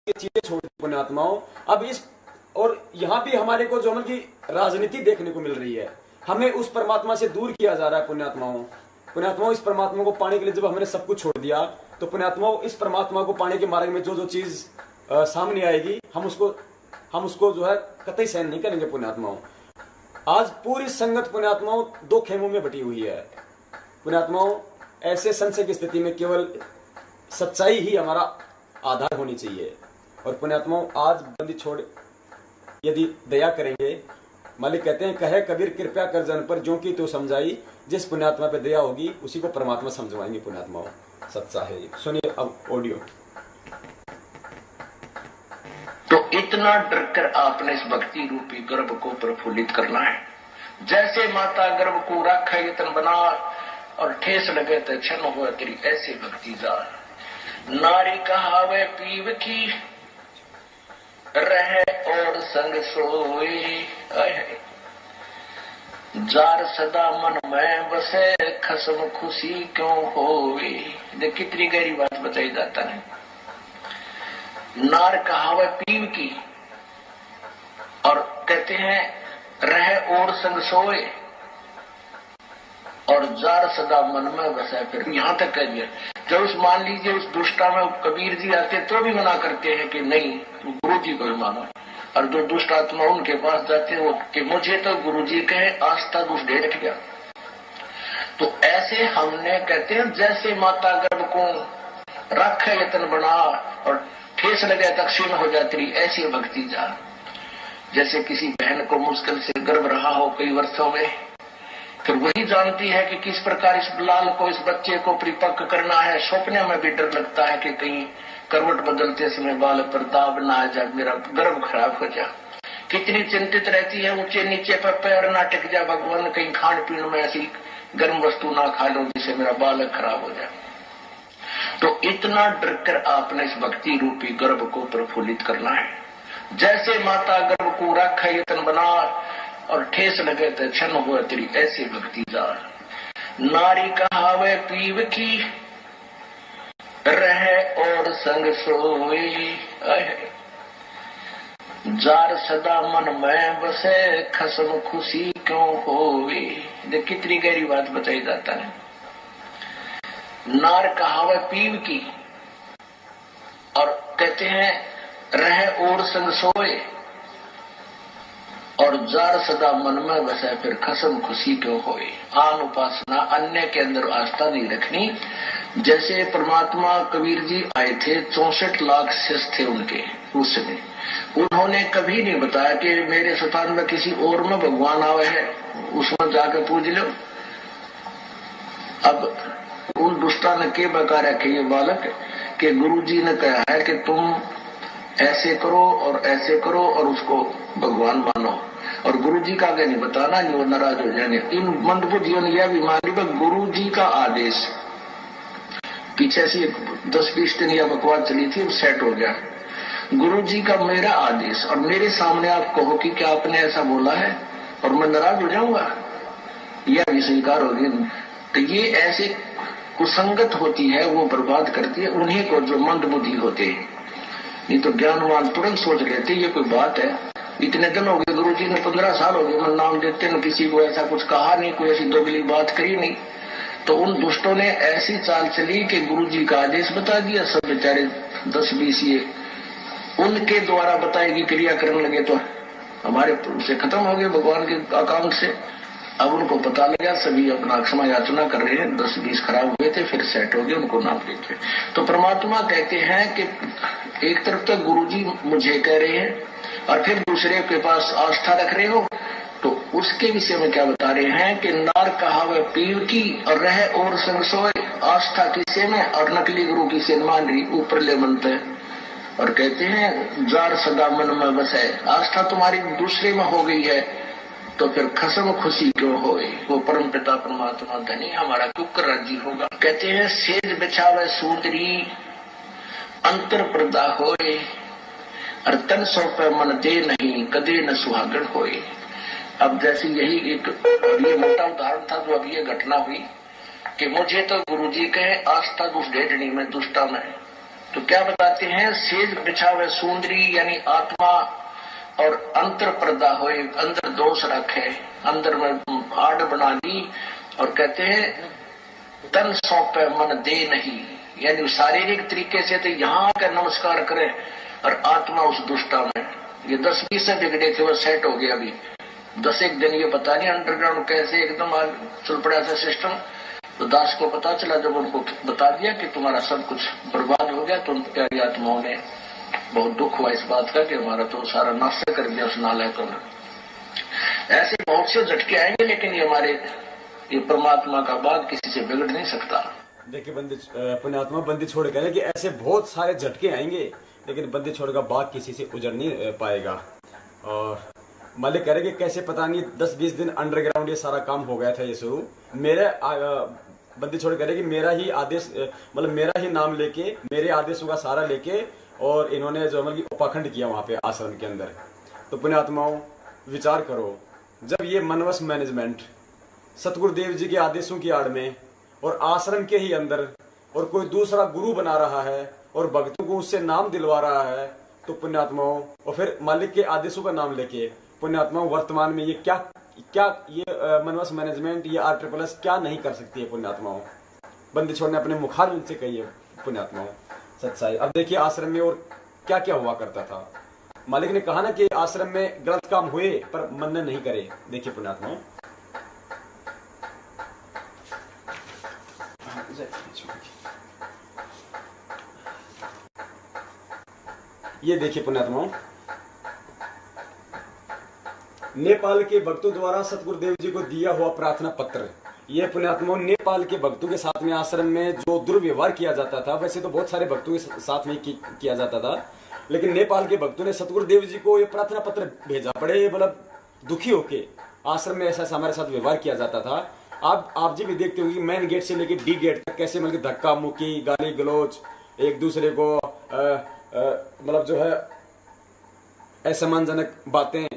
चीजें छोड़ दी पुण्यात्माओं। अब इस और यहाँ भी हमारे को जो मतलब की राजनीति देखने को मिल रही है, हमें उस परमात्मा से दूर किया जा रहा है। पुण्यात्माओं इस परमात्मा को पाने के लिए जब हमने सब कुछ छोड़ दिया, तो पुण्यात्माओं इस परमात्मा को पाने के मार्ग में जो जो चीज सामने आएगी, हम उसको जो है कतई सहन नहीं करेंगे। पुण्यात्माओं आज पूरी संगत पुण्यात्माओं दो खेमों में बटी हुई है। पुण्यात्माओं ऐसे संशय की स्थिति में केवल सच्चाई ही हमारा आधार होनी चाहिए। और पुण्यात्माओं आज बंदी छोड़ यदि दया करेंगे, मालिक कहते हैं कहे कबीर कृपया कर जन पर जो की तो समझाई, जिस पुण्यात्मा पे दया होगी उसी को परमात्मा समझवाएंगे। पुण्यात्माओं सच्चा है। सुनिए अब ऑडियो। तो इतना डर कर आपने इस भक्ति रूपी गर्भ को प्रफुल्लित करना है। जैसे माता गर्भ को रख यतन बना और ठेस लगे तो क्षण हो तेरी ऐसे भक्ति जार। नारी कहावे पीव की रहे और संग सोए, जार सदा मन में बसे खसम खुशी क्यों होवे। देख कितनी गहरी बात बताई जाता है। नार कहावे पीव की और कहते हैं रहे और संग सोए, और जार सदा मन में बसा। फिर यहां तक कह दिया, जब उस मान लीजिए उस दुष्टा में कबीर जी आते तो भी मना करते हैं कि नहीं गुरु जी को मानो, और जो दुष्ट आत्मा उनके पास जाते हैं वो कि मुझे तो गुरु जी कहे आस्था दुष्ट दे रख गया। तो ऐसे हमने कहते हैं जैसे माता गर्भ को रख यतन बना और ठेस लगे तक क्षीण हो जाती रही, ऐसी भक्ति जा। जैसे किसी बहन को मुश्किल से गर्भ रहा हो कई वर्षों में, फिर वही जानती है कि किस प्रकार इस लाल को इस बच्चे को परिपक्व करना है। सपने में भी डर लगता है कि कहीं करवट बदलते समय बाल पर दाब ना आ जाए, मेरा गर्भ खराब हो जाए। कितनी चिंतित रहती है, ऊंचे नीचे पर पैर ना टिक जाए, भगवान कहीं खान पीन में ऐसी गर्म वस्तु ना खा लो जिससे मेरा बालक खराब हो जाए। तो इतना डर कर आपने इस भक्ति रूपी गर्भ को प्रफुल्लित करना है। जैसे माता गर्भ को रख यतन बना और ठेस लगे तो क्षण हो तेरी ऐसे भक्ति जार। नारी कहावे पीव की रहे और संग सोए, जार सदा मन में बसे खसम खुशी क्यों होवे। देख कितनी गहरी बात बताई जाता है। नार कहावे पीव की और कहते हैं रहे और संग सोए, और जार सदा मन में बसे फिर खसम खुशी क्यों होए। आन उपासना अन्य के अंदर आस्था नहीं रखनी। जैसे परमात्मा कबीर जी आए थे, 64 लाख शिष्य थे उनके उस समय, उन्होंने कभी नहीं बताया कि मेरे स्थान में किसी और में भगवान आवे है, उसमें जाकर पूज लो। अब उन दुष्टा ने के बकार है कि ये बालक के गुरु जी ने कहा है कि तुम ऐसे करो और ऐसे करो और उसको भगवान मानो, और गुरु जी का आगे नहीं बताना, नहीं वो नाराज हो जाएंगे। इन मंदबुद्धियों ने यह भी मान ली गुरु जी का आदेश। पीछे से 10-20 दिन यह बकवास चली थी, सेट हो गया। गुरु जी का मेरा आदेश और मेरे सामने आप कहो कि क्या आपने ऐसा बोला है और मैं नाराज हो जाऊंगा, यह भी स्वीकार होगी। तो ये ऐसे कुसंगत होती है, वो बर्बाद करती है उन्हीं को जो मंदबुद्धि होते हैं। नहीं तो ज्ञानवान तुरंत सोच लेते ये कोई बात है। इतने दिन हो गए गुरु जी ने, 15 साल हो गए, मैं नाम देते न किसी को ऐसा कुछ कहा नहीं, कोई ऐसी दोगली बात करी नहीं। तो उन दुष्टों ने ऐसी चाल चली कि गुरु जी का आदेश बता दिया, सब बेचारे 10-20 ये उनके द्वारा बताएगी क्रिया करने लगे, तो हमारे से खत्म हो गए भगवान के अकाउंट से। अब उनको पता लगा, सभी अपना क्षमा याचना कर रहे हैं। 10-20 खराब हुए थे, फिर सेट हो गए, उनको नाम देते। तो परमात्मा कहते हैं कि एक तरफ तो गुरु जी मुझे कह रहे हैं और फिर दूसरे के पास आस्था रख रहे हो, तो उसके विषय में क्या बता रहे हैं कि नार कहावे पीव की और रहे और संग सोए। आस्था किसे में और नकली गुरु की से मान रही, ऊपर ले बनते हैं और कहते हैं जार सदा मन में बसे। आस्था तुम्हारी दूसरे में हो गई है तो फिर खसम खुशी क्यों होए। वो परम पिता परमात्मा धनी हमारा क्यों राजी होगा। कहते हैं सेज बिछावे सूदरी अंतर पर्दा होए, और तन सौंपे मन दे नहीं कदे न सुहागण होए। अब जैसे यही एक ये मोटा उदाहरण था जो अभी ये घटना हुई कि मुझे तो गुरुजी कहे आस्था दुष्ट ढेडनी में दुष्टा में, तो क्या बताते हैं, सेज बिछावे सुंदरी यानी आत्मा और अंतर पर्दा होए, अंदर दोष रखे, अंदर में आड़ बना ली, और कहते हैं तन सौंपे मन दे नहीं, यानी शारीरिक तरीके से तो यहाँ आकर नमस्कार करे, और आत्मा उस दुष्टा में, ये 10-20 से बिगड़े थे वो सेट हो गया। अभी 10 एक दिन ये पता नहीं अंडरग्राउंड कैसे एकदम आज चल पड़ा था सिस्टम। तो दास को पता चला, जब उनको बता दिया कि तुम्हारा सब कुछ बर्बाद हो गया, तो उन प्यारी आत्माओं ने बहुत दुख हुआ इस बात का कि हमारा तो सारा नाश कर दिया उस नालायकों ने। ऐसे बहुत से झटके आएंगे, लेकिन ये परमात्मा का बाग किसी से बिगड़ नहीं सकता। देखिए बंदी पुण्यात्मा बंदी छोड़ कह रहे कि ऐसे बहुत सारे झटके आएंगे, लेकिन बंदी छोड़ का बाग किसी से उजड़ नहीं पाएगा। और मालिक कह रहे कि कैसे पता नहीं 10-20 दिन अंडरग्राउंड ये सारा काम हो गया था ये शुरू। मेरे बंदी छोड़ कह रहे कि मेरा ही आदेश, मतलब मेरा ही नाम लेके, मेरे आदेशों का सहारा लेके, और इन्होंने जो मतलब उपाखंड किया वहां पे आश्रम के अंदर। तो पुण्यात्माओं विचार करो, जब ये मनवस मैनेजमेंट सतगुरुदेव जी के आदेशों की आड़ में और आश्रम के ही अंदर और कोई दूसरा गुरु बना रहा है और भक्तों को उससे नाम दिलवा रहा है, तो पुण्यात्माओं और फिर मालिक के आदेशों का नाम लेके पुण्यात्माओं वर्तमान में ये क्या ये मनवस मैनेजमेंट, ये RSSS क्या नहीं कर सकती है पुण्यात्माओं। बंदी छोड़ ने अपने मुखार से कही है पुण्यात्माओं सच्चाई। अब देखिए आश्रम में और क्या क्या हुआ करता था। मालिक ने कहा ना कि आश्रम में गलत काम हुए पर मन नहीं करे। देखिए पुण्यात्माओं, ये देखिए पुण्यात्माओं, नेपाल के भक्तों द्वारा सतगुरुदेव जी को दिया हुआ प्रार्थना पत्र। ये पुण्यात्माओं नेपाल के भक्तों के साथ में आश्रम में जो दुर्व्यवहार किया जाता था, वैसे तो बहुत सारे भक्तों के साथ में किया जाता था, लेकिन नेपाल के भक्तों ने सतगुरुदेव जी को ये प्रार्थना पत्र भेजा। बड़े मतलब दुखी होके आश्रम में ऐसा हमारे साथ व्यवहार किया जाता था। आप जी भी देखते होंगे मेन गेट से लेकर D गेट तक कैसे मतलब धक्का मुक्की, गाली गलौज, एक दूसरे को मतलब जो है असम्मानजनक बातें,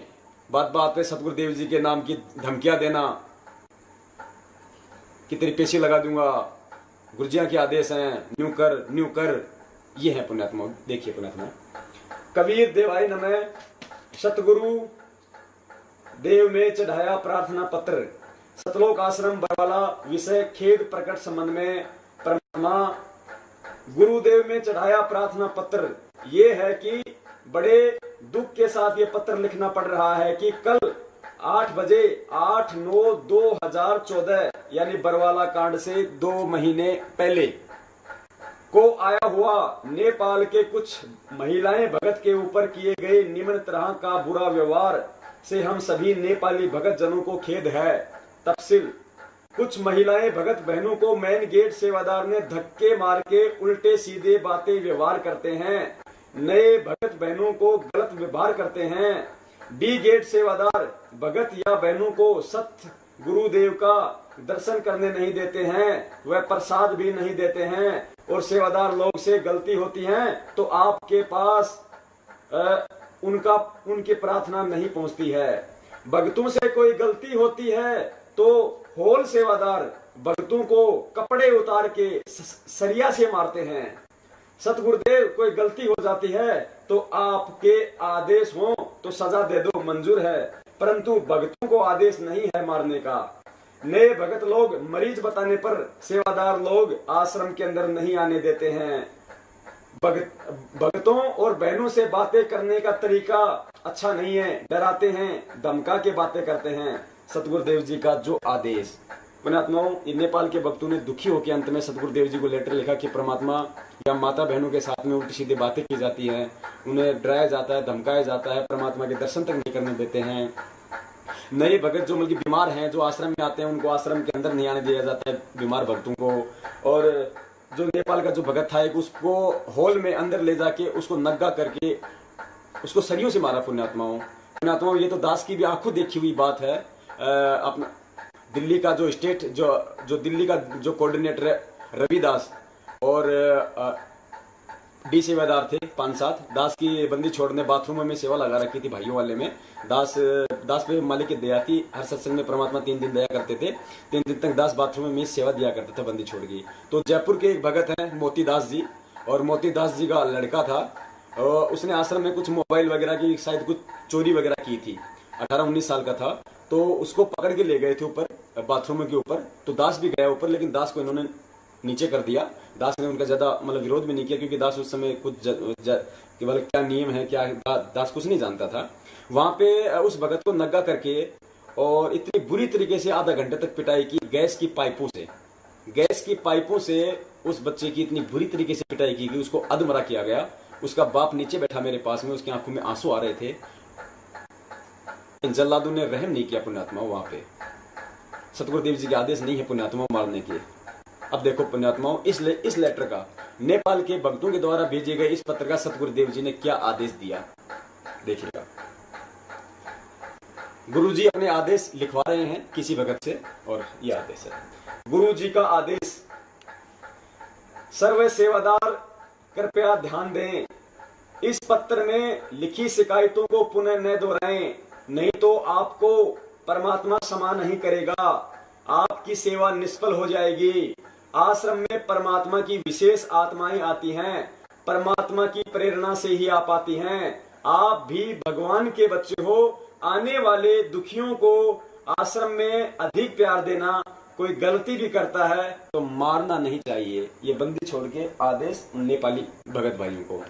बात बात पे सतगुरुदेव जी के नाम की धमकियां देना कि तेरी पेशी लगा दूंगा, गुरुजियां के आदेश हैं, न्यू कर, ये है पुण्यात्मा। देखिए पुण्यात्मा, कबीर देवाई नमः सतगुरु देव में चढ़ाया प्रार्थना पत्र। सतलोक आश्रम बरवाला, विषय खेद प्रकट संबंध में परमात्मा गुरुदेव में चढ़ाया प्रार्थना पत्र। ये है कि बड़े दुख के साथ ये पत्र लिखना पड़ रहा है कि कल 8 बजे 8/9/2014 यानी बरवाला कांड से 2 महीने पहले को आया हुआ नेपाल के कुछ महिलाएं भगत के ऊपर किए गए निम्न तरह का बुरा व्यवहार से हम सभी नेपाली भगत जनों को खेद है। तफसील, कुछ महिलाएं भगत बहनों को मेन गेट सेवादार ने धक्के मार के उल्टे सीधे बातें व्यवहार करते हैं, नए भगत बहनों को गलत व्यवहार करते हैं। D गेट सेवादार भगत या बहनों को सत्य गुरुदेव का दर्शन करने नहीं देते हैं, वह प्रसाद भी नहीं देते हैं, और सेवादार लोग से गलती होती है तो आपके पास उनकी प्रार्थना नहीं पहुंचती है। भक्तों से कोई गलती होती है तो होल सेवादार भक्तों को कपड़े उतार के सरिया से मारते हैं। सतगुरुदेव कोई गलती हो जाती है तो आपके आदेश हो तो सजा दे दो, मंजूर है, परंतु भक्तों को आदेश नहीं है मारने का। नए भगत लोग मरीज बताने पर सेवादार लोग आश्रम के अंदर नहीं आने देते हैं। भक्तों और बहनों से बातें करने का तरीका अच्छा नहीं है, डराते हैं, धमका के बातें करते हैं। सतगुरुदेव जी का जो आदेश, पुण्यात्माओं, नेपाल के भक्तों ने दुखी होकर अंत में सतगुरुदेव जी को लेटर लिखा कि परमात्मा या माता बहनों के साथ में उल्टी सीधी बातें की जाती हैं, उन्हें डराया जाता है, धमकाया जाता है, परमात्मा के दर्शन तक नहीं करने देते हैं। नए भगत जो मतलब बीमार हैं, जो आश्रम में आते हैं, उनको आश्रम के अंदर नहीं आने दिया जाता है बीमार भक्तों को। और जो नेपाल का जो भगत था एक उसको हॉल में अंदर ले जाके उसको नग्गा करके उसको सरियों से मारा। पुण्यात्माओं, ये तो दास की भी आंखों देखी हुई बात है। अपना दिल्ली का जो स्टेट जो दिल्ली का जो कोऑर्डिनेटर है रविदास और D सेवादार थे 5-7 दास की बंदी छोड़ने बाथरूम में सेवा लगा रखी थी भाइयों वाले में। दास पे मालिक की दया थी, हर सत्संग में परमात्मा 3 दिन दया करते थे, 3 दिन तक दास बाथरूम में सेवा दिया करता था बंदी छोड़ की। तो जयपुर के एक भगत हैं मोती दास जी, और मोती दास जी का लड़का था, और उसने आश्रम में कुछ मोबाइल वगैरह की शायद कुछ चोरी वगैरह की थी। 18-19 साल का था, तो उसको पकड़ के ले गए थे ऊपर बाथरूम के ऊपर। तो दास भी गया ऊपर, लेकिन दास को इन्होंने नीचे कर दिया। दास ने उनका ज्यादा मतलब विरोध भी नहीं किया, क्योंकि दास उस समय कुछ केवल क्या नियम है क्या दास कुछ नहीं जानता था। वहां पे उस भगत को नंगा करके और इतनी बुरी तरीके से आधा घंटे तक पिटाई की गैस की पाइपों से उस बच्चे की इतनी बुरी तरीके से पिटाई की कि उसको अधमरा किया गया। उसका बाप नीचे बैठा मेरे पास में, उसकी आंखों में आंसू आ रहे थे। जल्लादों ने रहम नहीं किया पुण्यात्मा वहां पे। सतगुरुदेव जी के आदेश नहीं है पुण्यात्मा मारने के। अब देखो पुण्यात्माओं, इस लेटर का नेपाल के भक्तों के द्वारा भेजे गए इस पत्र का सतगुरुदेव जी ने क्या आदेश दिया, देखिएगा। गुरु जी अपने आदेश लिखवा रहे हैं किसी भगत से, और ये आदेश है गुरु जी का आदेश। सर्व सेवादार कृपया ध्यान दें, इस पत्र में लिखी शिकायतों को पुनः न दोहराएं, नहीं तो आपको परमात्मा क्षमा नहीं करेगा, आपकी सेवा निष्फल हो जाएगी। आश्रम में परमात्मा की विशेष आत्माएं आती हैं, परमात्मा की प्रेरणा से ही आप आती हैं। आप भी भगवान के बच्चे हो। आने वाले दुखियों को आश्रम में अधिक प्यार देना, कोई गलती भी करता है तो मारना नहीं चाहिए। ये बंदी छोड़ के आदेश नेपाली भगत भाइयों को।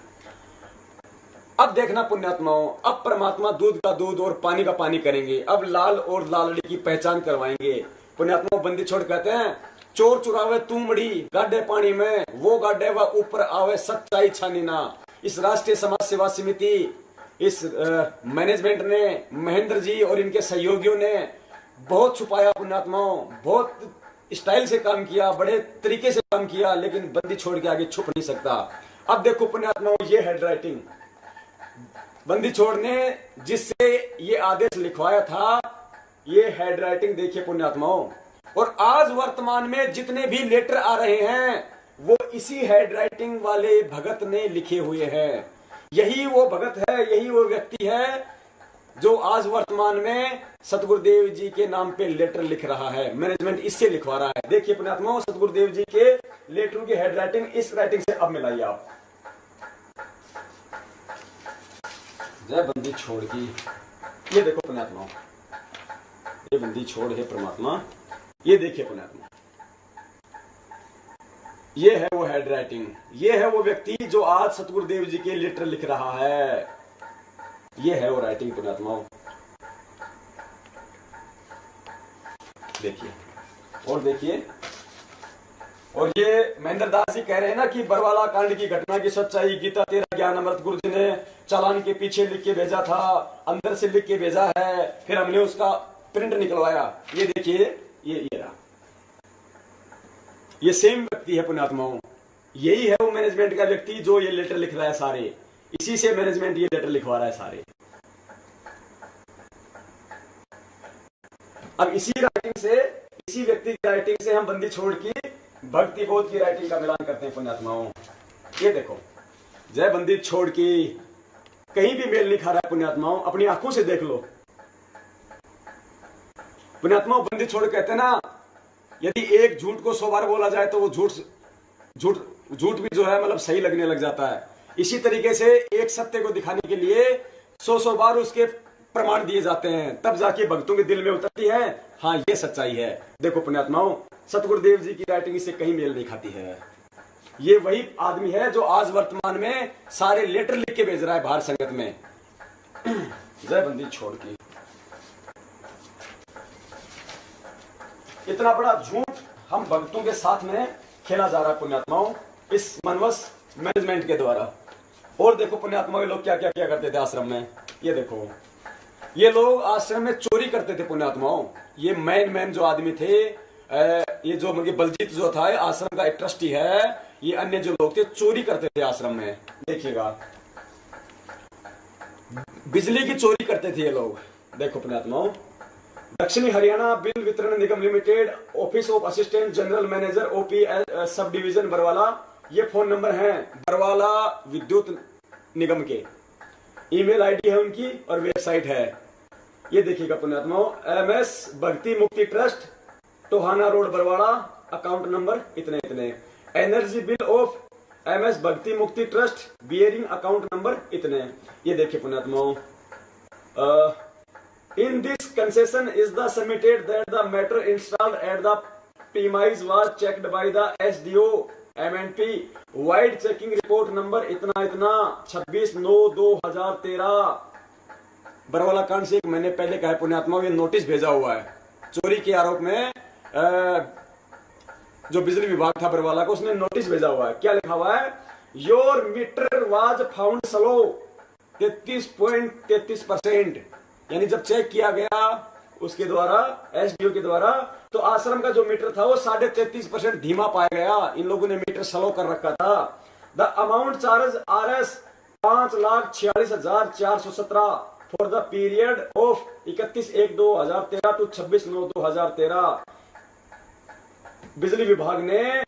अब देखना पुण्यात्माओं, अब परमात्मा दूध का दूध और पानी का पानी करेंगे। अब लाल और लालड़ी की पहचान करवाएंगे। पुण्यात्माओं बंदी छोड़ कहते हैं, चोर चुरावे तूमड़ी गाड्डे पानी में, वो गाड्डे व ऊपर आवे सच्चाई छानी ना। इस राष्ट्रीय समाज सेवा समिति, इस मैनेजमेंट ने, महेंद्र जी और इनके सहयोगियों ने बहुत छुपाया पुण्यात्माओं, बहुत स्टाइल से काम किया, बड़े तरीके से काम किया, लेकिन बंदी छोड़ के आगे छुप नहीं सकता। अब देखो पुण्यात्माओं, ये हैंड राइटिंग बंदी छोड़ ने जिससे ये आदेश लिखवाया था, ये हैंड राइटिंग देखिए पुण्यात्माओं। और आज वर्तमान में जितने भी लेटर आ रहे हैं वो इसी हैंड राइटिंग वाले भगत ने लिखे हुए हैं। यही वो भगत है, यही वो व्यक्ति है जो आज वर्तमान में सतगुरुदेव जी के नाम पे लेटर लिख रहा है। मैनेजमेंट इससे लिखवा रहा है। देखिए पुण्यात्माओं, सतगुरुदेव जी के लेटरों की हैंड राइटिंग इस राइटिंग से अब मिलाइए आप। जय बंदी छोड़ की, ये देखो पुण्यात्माओं, ये बंदी छोड़ है परमात्मा। ये देखिए पुण्यात्मा, ये है वो हैंड राइटिंग, ये है वो व्यक्ति जो आज सतगुरुदेव जी के लेटर लिख रहा है। ये है वो राइटिंग पुण्यात्माओं, देखिए और देखिए। और ये महेंद्र दास जी कह रहे हैं ना कि बरवाला कांड की घटना की सच्चाई गीता तेरा ज्ञान अमृत गुरु जी ने चालान के पीछे लिख के भेजा था, अंदर से लिख के भेजा है, फिर हमने उसका प्रिंट निकलवाया। ये देखिए, ये रहा, ये सेम व्यक्ति है पुण्यात्माओं। यही है वो मैनेजमेंट का व्यक्ति जो ये लेटर लिख रहा है सारे। इसी से मैनेजमेंट ये लेटर लिखवा रहा है सारे। अब इसी राइटिंग से, इसी व्यक्ति की राइटिंग से हम बंदी छोड़ की भक्ति बोध की राइटिंग का मिलान करते हैं पुण्यात्माओं। ये देखो, जय बंदी छोड़ की कहीं भी मेल नहीं खा रहा है पुण्यात्माओं, अपनी आंखों से देख लो पुण्यात्माओं। बंदी छोड़ कहते हैं ना, यदि एक झूठ को 100 बार बोला जाए तो वो झूठ भी जो है मतलब सही लगने लग जाता है। इसी तरीके से एक सत्य को दिखाने के लिए 100 बार उसके प्रमाण दिए जाते हैं, तब जाके भक्तों के दिल में उतरती है, हाँ ये सच्चाई है। देखो पुण्यात्माओं, सतगुरुदेव जी की राइटिंग इससे कहीं मेल नहीं खाती है। ये वही आदमी है जो आज वर्तमान में सारे लेटर लिख के भेज रहा है बाहर संगत में। जय बंदी छोड़ की, इतना बड़ा झूठ हम भक्तों के साथ में खेला जा रहा है पुण्यात्माओं, इस मनवस मैनेजमेंट के द्वारा। और देखो पुण्यात्माओं, ये लोग क्या क्या क्या करते थे आश्रम में। ये देखो, ये लोग आश्रम में चोरी करते थे पुण्यात्माओं। ये मैन जो आदमी थे, ये जो मतलब बलजीत जो था आश्रम का एक ट्रस्टी है, ये अन्य जो लोग थे चोरी करते थे आश्रम में। देखिएगा, बिजली की चोरी करते थे ये लोग। देखो पुण्यात्माओं, दक्षिणी हरियाणा बिल वितरण निगम limited, office of assistant general manager OP sub division Barwala, ये फोन नंबर है बरवाला विद्युत निगम के। ईमेल आईडी है उनकी और वेबसाइट है। ये देखिएगा पुण्यात्माओं, MS Bhakti Mukti trust, Tohana road Barwara, account number इतने इतने। Energy bill of MS Bhakti Mukti trust bearing account number इतने। ये देखिए पुण्यात्माओं, in this concession is the submitted that the matter installed at the premise was checked by the SDO MNP wide checking report number इतना इतना 26/9/2013। बरवाला कांड से एक महीने पहले का है पुण्यात्माओं, ये नोटिस भेजा हुआ है चोरी के आरोप में। जो बिजली विभाग था बरवाला को, उसने नोटिस भेजा हुआ है। क्या लिखा हुआ है? Your meter was found slow 33.33%। यानी जब चेक किया गया उसके द्वारा, SDO के द्वारा, तो आश्रम का जो मीटर था वो 33.5% धीमा पाया गया। इन लोगों ने मीटर स्लो कर रखा था। The amount charge RS 5,46,417 for the period of 31/1/2013 to 26/9/2013। बिजली विभाग ने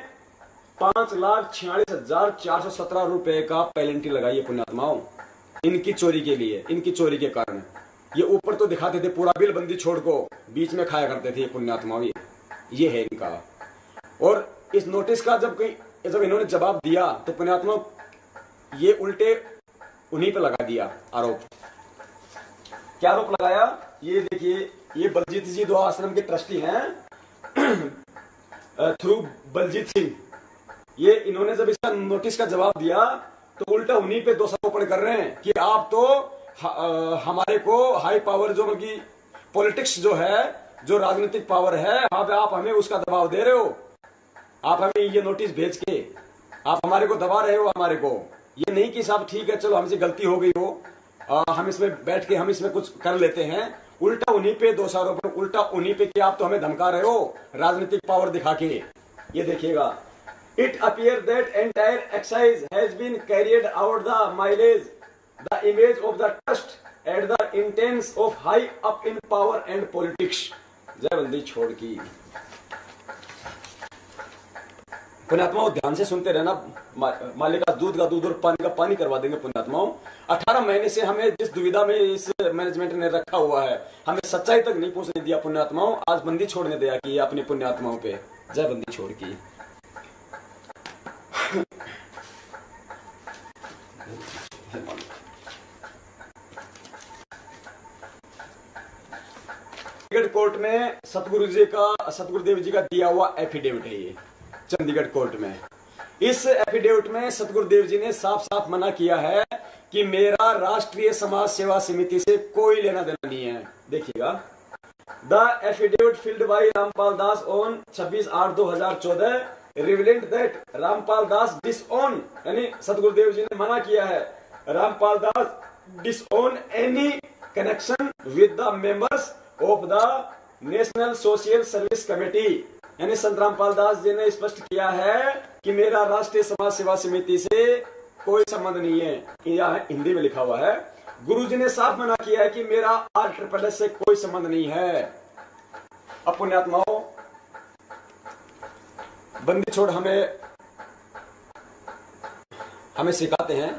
5,46,417 रुपए का पेनल्टी लगाई है पुण्यात्माओं, इनकी चोरी के लिए, इनकी चोरी के कारण। ये ऊपर तो दिखाते थे पूरा बिल बंदी छोड़ को, बीच में खाया करते थे ये पुण्यात्माओं। ये है इनका। और इस नोटिस का जब इन्होंने जवाब दिया तो पुण्यात्माओं ये उल्टे उन्हीं पे लगा दिया आरोप। क्या आरोप लगाया? ये देखिए, ये बलजीत जी दो आश्रम के ट्रस्टी हैं थ्रू बलजीत सिंह। ये इन्होंने जब इसका नोटिस का जवाब दिया तो उल्टा उन्हीं पे दोषारोपण कर रहे हैं कि आप तो हमारे को हाई पावर जो की पॉलिटिक्स जो है, जो राजनीतिक पावर है, आप हमें उसका दबाव दे रहे हो। आप हमें ये नोटिस भेज के आप हमारे को दबा रहे हो। हमारे को ये नहीं कि साहब ठीक है चलो हमसे गलती हो गई हो, हम इसमें बैठ के हम इसमें कुछ कर लेते हैं। उल्टा उन्हीं पे दोषारोपण, उल्टा उन्हीं पे कि आप तो हमें धमका रहे हो राजनीतिक पावर दिखा के। ये देखिएगा, it appear that entire exercise has been carried out the mileage the image of the trust at the intense of high up in power and politics. जय बंदी छोड़ की। पुण्यात्माओं ध्यान से सुनते रहना, मालिक का दूध और पानी का पानी करवा देंगे पुण्यात्माओं। 18 महीने से हमें जिस दुविधा में इस मैनेजमेंट ने रखा हुआ है, हमें सच्चाई तक नहीं पहुंचने दिया पुण्यात्माओं। आज बंदी छोड़ने दिया कि अपने पुण्यात्माओं पे। जय बंदी छोड़ की। चंडीगढ़ कोर्ट में सतगुरुदेव जी का दिया हुआ एफिडेविट है ये, चंडीगढ़ कोर्ट में। इस एफिडेविट में सतगुरुदेव जी ने साफ साफ मना किया है कि मेरा राष्ट्रीय समाज सेवा समिति से कोई लेना देना नहीं है। देखिएगा, the affidavit filed by Rampal Das on 26/8/2014 relevant that Rampal Das disown, यानी सतगुरुदेव जी ने मना किया है Rampal Das disown any connection with the members of the national social service committee. यानी संत रामपाल दास जी ने स्पष्ट किया है कि मेरा राष्ट्रीय समाज सेवा समिति से कोई संबंध नहीं है। यह हिंदी में लिखा हुआ है। गुरुजी ने साफ मना किया है कि मेरा RSSS से कोई संबंध नहीं है। अब पुण्यात्माओं, बंदी छोड़ हमें सिखाते हैं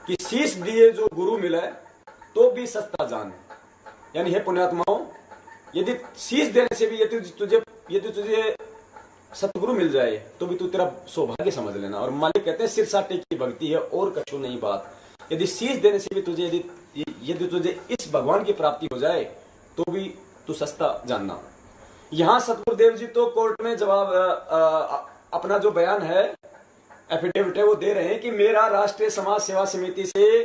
कि शीश दिए जो गुरु मिले तो भी सस्ता जान। यानी है पुण्यात्माओं, यदि शीश देने से भी यदि तुझे सतगुरु मिल जाए तो भी तू तेरा सौभाग्य समझ लेना। और मालिक कहते हैं सिर साटे की भक्ति है और कछु नहीं बात। यदि शीश देने से भी तुझे यदि तुझे इस भगवान की प्राप्ति हो जाए तो भी तू सस्ता जानना। यहाँ सतगुरुदेव जी तो कोर्ट में जवाब अपना जो बयान है, एफिडेविट है, वो दे रहे हैं कि मेरा राष्ट्रीय समाज सेवा समिति से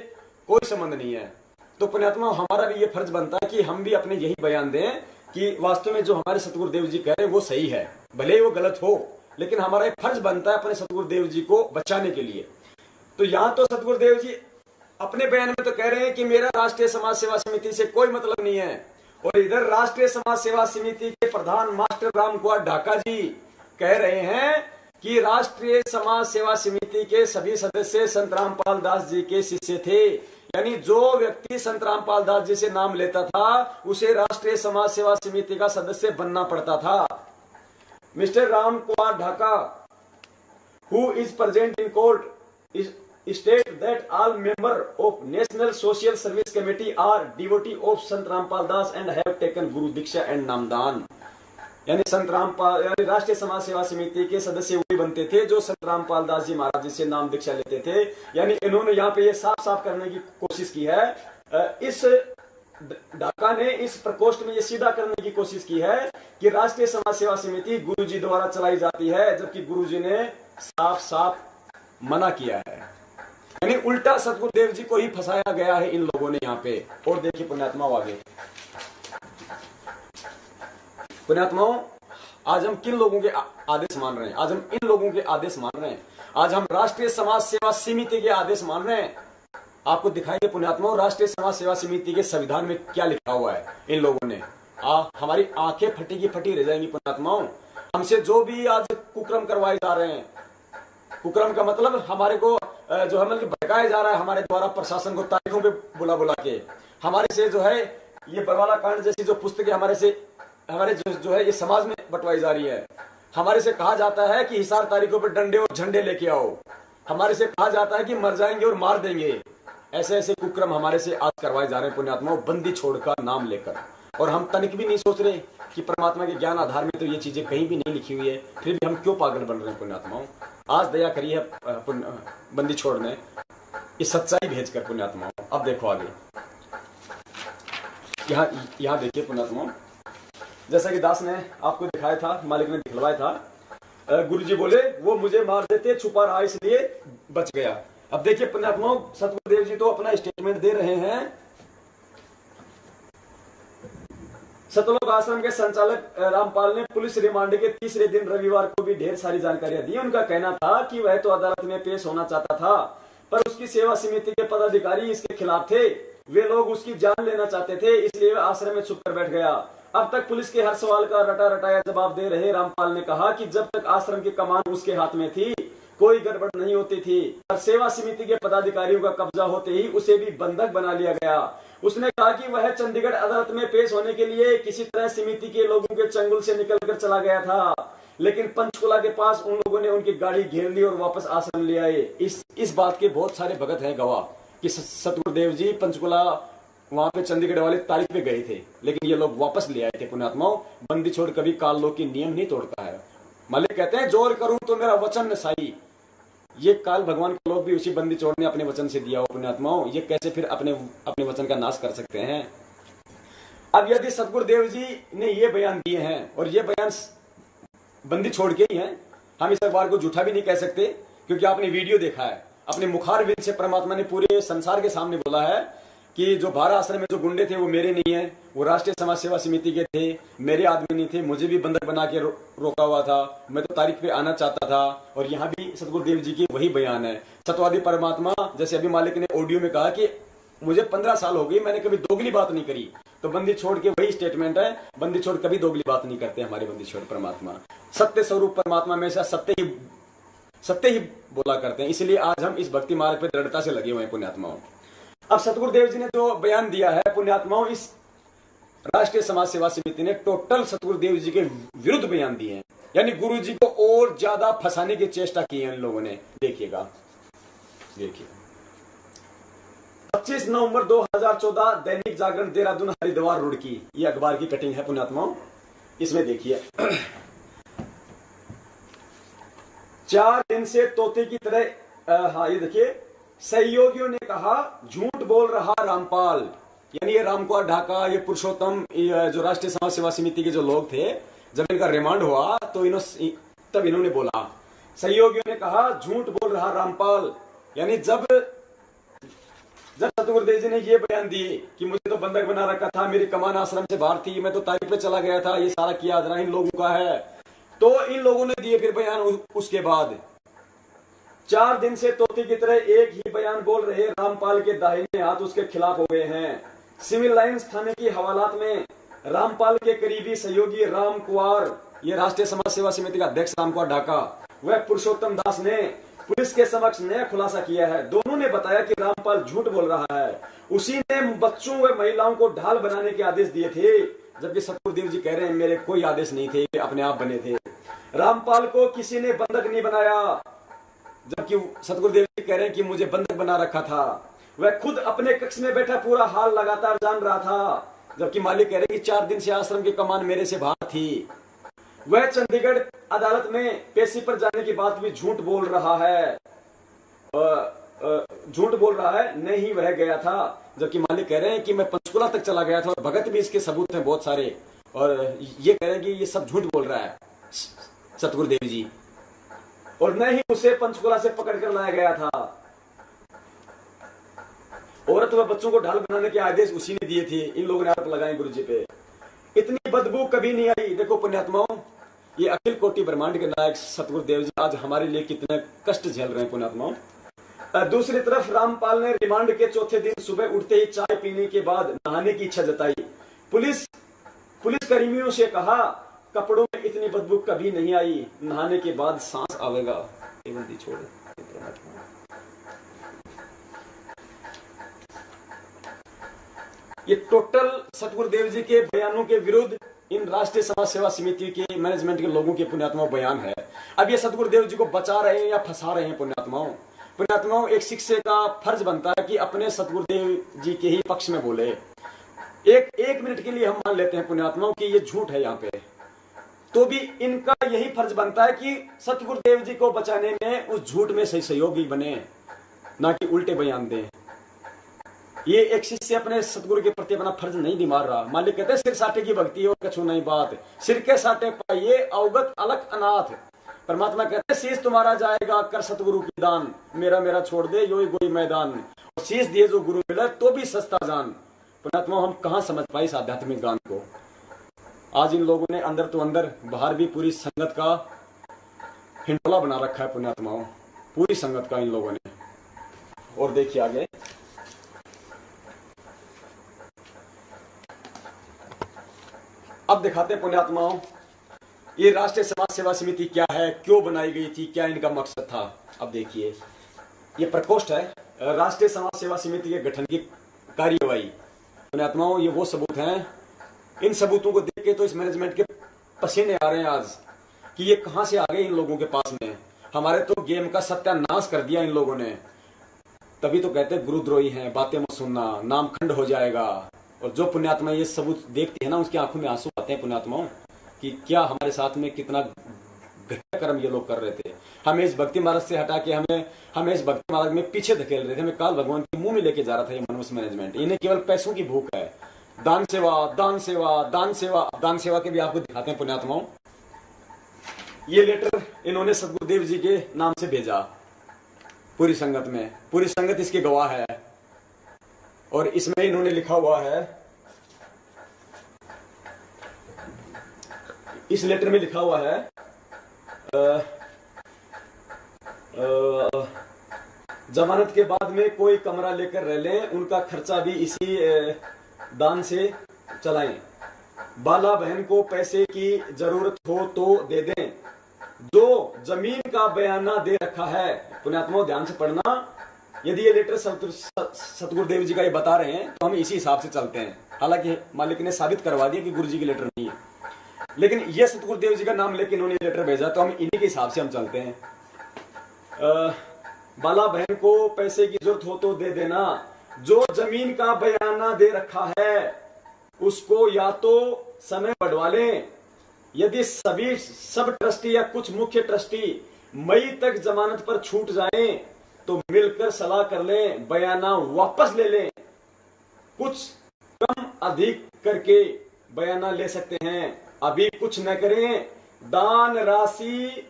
कोई संबंध नहीं है। तो पुण्यात्मा हमारा भी ये फर्ज बनता है कि हम भी अपने यही बयान दें कि वास्तव में जो हमारे सतगुरुदेव जी कह रहे हैं वो सही है, भले ही वो गलत हो, लेकिन हमारा एक फर्ज बनता है अपने सतगुरुदेव जी को बचाने के लिए। तो यहाँ तो सतगुरुदेव जी अपने बयान में तो कह रहे हैं कि मेरा राष्ट्रीय समाज सेवा समिति से कोई मतलब नहीं है, और इधर राष्ट्रीय समाज सेवा समिति के प्रधान मास्टर राम कुमार ढाका जी कह रहे हैं कि राष्ट्रीय समाज सेवा समिति के सभी सदस्य संत रामपाल दास जी के शिष्य थे। यानी जो व्यक्ति संत रामपाल दास जी से नाम लेता था उसे राष्ट्रीय समाज सेवा समिति का सदस्य बनना पड़ता था। Mister Ram Kumar Dhaka, who is present in court, state that all members of National Social Service Committee are devotee of Sant Rampal Das and have taken Guru Diksha and Namdan। यानी संत रामपाल यानी राष्ट्रीय समाज सेवा समिति के सदस्य वही बनते थे जो संत रामपाल दास जी महाराज जी से नाम दीक्षा लेते थे। यानी इन्होंने यहाँ पे ये साफ साफ करने की कोशिश की है, इस ढाका ने इस प्रकोष्ठ में ये सीधा करने की कोशिश की है कि राष्ट्रीय समाज सेवा समिति गुरुजी द्वारा चलाई जाती है, जबकि गुरुजी ने साफ साफ मना किया है। यानी उल्टा सतगुरुदेव जी को ही फंसाया गया है इन लोगों ने यहाँ पे। और देखिए पुण्यात्माओं आगे, पुण्यात्माओं आज हम किन लोगों के आदेश मान रहे हैं? आज हम इन लोगों के आदेश मान रहे हैं, आज हम राष्ट्रीय समाज सेवा समिति के आदेश मान रहे हैं। आपको दिखाएंगे पुण्यात्माओं राष्ट्रीय समाज सेवा समिति के संविधान में क्या लिखा हुआ है इन लोगों ने। हमारी आंखें फटी की फटी रह जाएंगी पुण्यात्माओं। हमसे जो भी आज कुक्रम करवाए जा रहे हैं, कुक्रम का मतलब हमारे को जो है मतलब भड़काया जा रहा है हमारे द्वारा प्रशासन को तारीखों पे बुला बुला के, हमारे से जो है ये बरवाला कांड जैसी जो पुस्तकें हमारे जो है ये समाज में बंटवाई जा रही है। हमारे से कहा जाता है कि हिसार तारीखों पर डंडे और झंडे लेके आओ, हमारे से कहा जाता है कि मर जाएंगे और मार देंगे। ऐसे ऐसे कुक्रम हमारे से आज करवाए जा रहे हैं पुण्यात्माओं, बंदी छोड़ का नाम लेकर। और हम तनिक भी नहीं सोच रहे कि परमात्मा के ज्ञान आधार में तो ये चीजें कहीं भी नहीं लिखी हुई है, फिर भी हम क्यों पागल बन रहे हैं पुण्यात्माओं। आज दया करी है बंदी छोड़ ने ये सच्चाई भेज कर पुण्यात्माओं। अब देखो आगे, यहाँ देखिए पुण्यात्माओं, जैसा कि दास ने आपको दिखाया था, मालिक ने दिखलवाया था, गुरुजी बोले वो मुझे मार देते, छुपा रहा इसलिए बच गया। अब देखिए पुण्यात्माओं सतगुरुदेव जी तो अपना स्टेटमेंट दे रहे हैं। सतलोक आश्रम के संचालक रामपाल ने पुलिस रिमांड के तीसरे दिन रविवार को भी ढेर सारी जानकारियां दी। उनका कहना था कि वह तो अदालत में पेश होना चाहता था, पर उसकी सेवा समिति के पदाधिकारी इसके खिलाफ थे। वे लोग उसकी जान लेना चाहते थे, इसलिए वह आश्रम में छुप कर बैठ गया। अब तक पुलिस के हर सवाल का रटा रटाया जवाब दे रहे रामपाल ने कहा कि जब तक आश्रम की कमान उसके हाथ में थी कोई गड़बड़ नहीं होती थी, पर सेवा समिति के पदाधिकारियों का कब्जा होते ही उसे भी बंधक बना लिया गया। उसने कहा कि वह चंडीगढ़ अदालत में पेश होने के लिए किसी तरह समिति के लोगों के चंगुल से निकलकर चला गया था, लेकिन पंचकुला के पास उन लोगों ने उनकी गाड़ी घेर ली और वापस आश्रम ले आए। इस बात के बहुत सारे भगत हैं गवाह कि सतगुरुदेव जी पंचकुला वहां पे चंडीगढ़ वाले तारीख पे गए थे, लेकिन ये लोग वापस ले आए थे पुण्यात्माओं। बंदी छोड़ कभी काल लोक की नियम नहीं तोड़ता है। मालिक कहते हैं जोर करूं तो मेरा वचन न साई। ये काल भगवान के लोग भी उसी बंदी छोड़ ने अपने वचन से दिया हो पुण्यात्माओं, ये कैसे फिर अपने वचन का नाश कर सकते हैं। अब यदि सतगुरुदेव जी ने ये बयान दिए हैं और ये बयान बंदी छोड़ के ही हैं, हम इस अखबार को झूठा भी नहीं कह सकते, क्योंकि आपने वीडियो देखा है। अपने मुखारविंद से परमात्मा ने पूरे संसार के सामने बोला है कि जो भारा आश्रम में जो गुंडे थे वो मेरे नहीं है, वो राष्ट्रीय समाज सेवा समिति के थे, मेरे आदमी नहीं थे, मुझे भी बंधक बना के रोका हुआ था, मैं तो तारीख पे आना चाहता था। और यहाँ भी सतगुरुदेव जी की वही बयान है। सतवादी परमात्मा जैसे अभी मालिक ने ऑडियो में कहा कि मुझे 15 साल हो गई, मैंने कभी दोगली बात नहीं करी, तो बंदी छोड़ के वही स्टेटमेंट है, बंदी छोड़ कभी दोगली बात नहीं करते हमारे बंदी छोड़ परमात्मा। सत्य स्वरूप परमात्मा में से सत्य ही बोला करते हैं, इसलिए आज हम इस भक्ति मार्ग पे दृढ़ता से लगे हुए हैं पुण्यात्माओं। अब सतगुरुदेव जी ने जो बयान दिया है पुण्यात्माओं, इस राष्ट्रीय समाज सेवा समिति ने टोटल सतगुरुदेव जी के विरुद्ध बयान दिए हैं, यानी गुरु जी को और ज्यादा फंसाने की चेष्टा की है इन लोगों ने। देखिएगा, देखिए 25 नवंबर 2014 दैनिक जागरण देहरादून हरिद्वार रुड़की, ये अखबार की कटिंग है पुण्यात्माओं। इसमें देखिए 4 दिन से तोते की तरह, हाँ ये देखिए, सहयोगियों ने कहा झूठ बोल रहा रामपाल, यानी ये रामकुमार ढाका, ये पुरुषोत्तम, जो राष्ट्रीय समाज सेवा समिति के जो लोग थे, जब इनका रिमांड हुआ तो तब इन्होंने बोला, सहयोगियों ने कहा झूठ बोल रहा रामपाल। यानी जब सतगुरुदेव जी ने ये बयान दिए कि मुझे तो बंधक बना रखा था, मेरी कमान आश्रम से बाहर थी, मैं तो तारीख पे चला गया था, ये सारा किया जरा इन लोगों का है, तो इन लोगों ने दिए फिर बयान। उसके बाद 4 दिन से तोते की तरह एक ही बयान बोल रहे रामपाल के दाहिने हाथ उसके खिलाफ हो गए हैं। सिविल लाइंस थाने की हवालात में रामपाल के करीबी सहयोगी राम कुमार, ये राष्ट्रीय समाज सेवा समिति का अध्यक्ष राम कुमार ढाका, वह पुरुषोत्तम दास ने पुलिस के समक्ष नया खुलासा किया है। दोनों ने बताया कि रामपाल झूठ बोल रहा है, उसी ने बच्चों व महिलाओं को ढाल बनाने के आदेश दिए थे, जबकि सतगुरुदेव जी कह रहे हैं मेरे कोई आदेश नहीं थे, अपने आप बने थे। रामपाल को किसी ने बंधक नहीं बनाया, जबकि सतगुरुदेव जी कह रहे हैं कि मुझे बंधक बना रखा था। वह खुद अपने कक्ष में बैठा पूरा हाल लगातार जान रहा था, जबकि मालिक कह रहे हैं कि 4 दिन से आश्रम की कमान मेरे से बाहर थी। वह चंडीगढ़ अदालत में पेशी पर जाने की बात भी झूठ बोल रहा है, झूठ बोल रहा है, नहीं वह गया था। जबकि मालिक कह रहे हैं कि मैं पंचकुला तक चला गया था और भगत भी इसके सबूत हैं बहुत सारे, और ये कह रहे हैं कि ये सब झूठ बोल रहा है सतगुरुदेव जी, और न ही उसे पंचकुला से पकड़ कर लाया गया था। औरत व बच्चों को ढाल बनाने के आदेश उसी ने दिए थे। इन लोगों ने आरोप लगाए गुरु जी पे। इतनी बदबू कभी नहीं आई। देखो पुण्यात्माओं, ये अखिल कोटि ब्रह्मांड के नायक सतगुरुदेव जी आज हमारे लिए कितने कष्ट झेल रहे हैं पुण्यात्माओं। दूसरी तरफ रामपाल ने रिमांड के चौथे दिन सुबह उठते ही चाय पीने के बाद नहाने की इच्छा जताई। पुलिस कर्मियों से कहा, कपड़ों में इतनी बदबू कभी नहीं आई, नहाने के बाद सांस आवेगा। छोड़ ये टोटल सतगुरुदेव जी के बयानों के विरुद्ध इन राष्ट्रीय समाज सेवा समिति के मैनेजमेंट के लोगों के पुण्यात्माओं बयान है। अब ये सतगुरुदेव जी को बचा रहे हैं या फंसा रहे हैं पुण्यात्माओं। पुण्यात्माओं, एक शिष्य का फर्ज बनता है कि अपने सतगुरुदेव जी के ही पक्ष में बोले। एक मिनट के लिए हम मान लेते हैं पुण्यात्माओं कि ये झूठ है यहाँ पे, तो भी इनका यही फर्ज बनता है कि सतगुरुदेव जी को बचाने में उस झूठ में सही सहयोगी बने, ना कि उल्टे बयान दें। ये एक शिष्य अपने सतगुरु के प्रति अपना फर्ज नहीं निभा रहा। मालिक कहते हैं सिर साटे की भक्ति और कछु नहीं बात, सिर के साटे पाइए अवगत अलग अनाथ। परमात्मा कहते हैं शीश तुम्हारा जाएगा कर सतगुरु की दान, मेरा मेरा छोड़ दे यो गोई मैदान। और शीश दिए जो गुरु मिला तो भी सस्ता जान। पुण्यात्मा, हम कहाँ समझ पाए इस आध्यात्मिक गान को। आज इन लोगों ने अंदर तो अंदर बाहर भी पूरी संगत का हिंडोला बना रखा है पुण्यात्माओं, पूरी संगत का इन लोगों ने। और देखिए आगे, अब दिखाते हैं पुण्यात्माओं ये राष्ट्रीय समाज सेवा समिति क्या है, क्यों बनाई गई थी, क्या इनका मकसद था। अब देखिए, ये प्रकोष्ठ है राष्ट्रीय समाज सेवा समिति के गठन की कार्यवाही। पुण्यात्माओं, ये वो सबूत हैं, इन सबूतों को देख के तो इस मैनेजमेंट के पसीने आ रहे हैं आज कि ये कहां से आ गए इन लोगों के पास में। हमारे तो गेम का सत्यानाश कर दिया इन लोगों ने। तभी तो कहते हैं गुरुद्रोही हैं, बातें मत सुनना, नाम खंड हो जाएगा। और जो पुण्यात्मा ये सबूत देखते हैं ना, उसकी आंखों में आंसू आते हैं पुण्यात्माओं कि क्या हमारे साथ में कितना घटिया कर्म ये लोग कर रहे थे। हमें इस भक्ति मार्ग से हटा के हमें इस भक्ति मार्ग में पीछे धकेल रहे थे। हमें काल भगवान के मुंह में लेके जा रहा था ये मनुष्य मैनेजमेंट। इन्हें केवल पैसों की भूख है। दान सेवा, दान सेवा, दान सेवा, दान सेवा के भी आपको दिखाते हैं पुण्यात्माओं। ये लेटर इन्होंने सतगुरुदेव जी के नाम से भेजा पूरी संगत में। पूरी संगत इसके गवाह है। और इसमें इन्होंने लिखा हुआ है, इस लेटर में लिखा हुआ है जमानत के बाद में कोई कमरा लेकर रह लें, उनका खर्चा भी इसी दान से चलाएं। बाला बहन को पैसे की जरूरत हो तो दे दें। जो जमीन का बयाना दे रखा है, पुण्यात्माओं ध्यान से पढ़ना, यदि ये लेटर सतगुरुदेव जी का ये बता रहे हैं तो हम इसी हिसाब से चलते हैं। हालांकि मालिक ने साबित करवा दिया कि गुरु जी की लेटर नहीं है, लेकिन ये सतगुरुदेव जी का नाम लेके इन्होंने लेटर भेजा तो हम इन्हीं के हिसाब से हम चलते हैं। बाला बहन को पैसे की जरूरत हो तो दे देना। जो जमीन का बयाना दे रखा है उसको या तो समय बढ़वा लें, यदि सब ट्रस्टी या कुछ मुख्य ट्रस्टी मई तक जमानत पर छूट जाएं तो मिलकर सलाह कर लें, बयाना वापस ले लें। कुछ कम अधिक करके बयाना ले सकते हैं, अभी कुछ न करें। दान राशि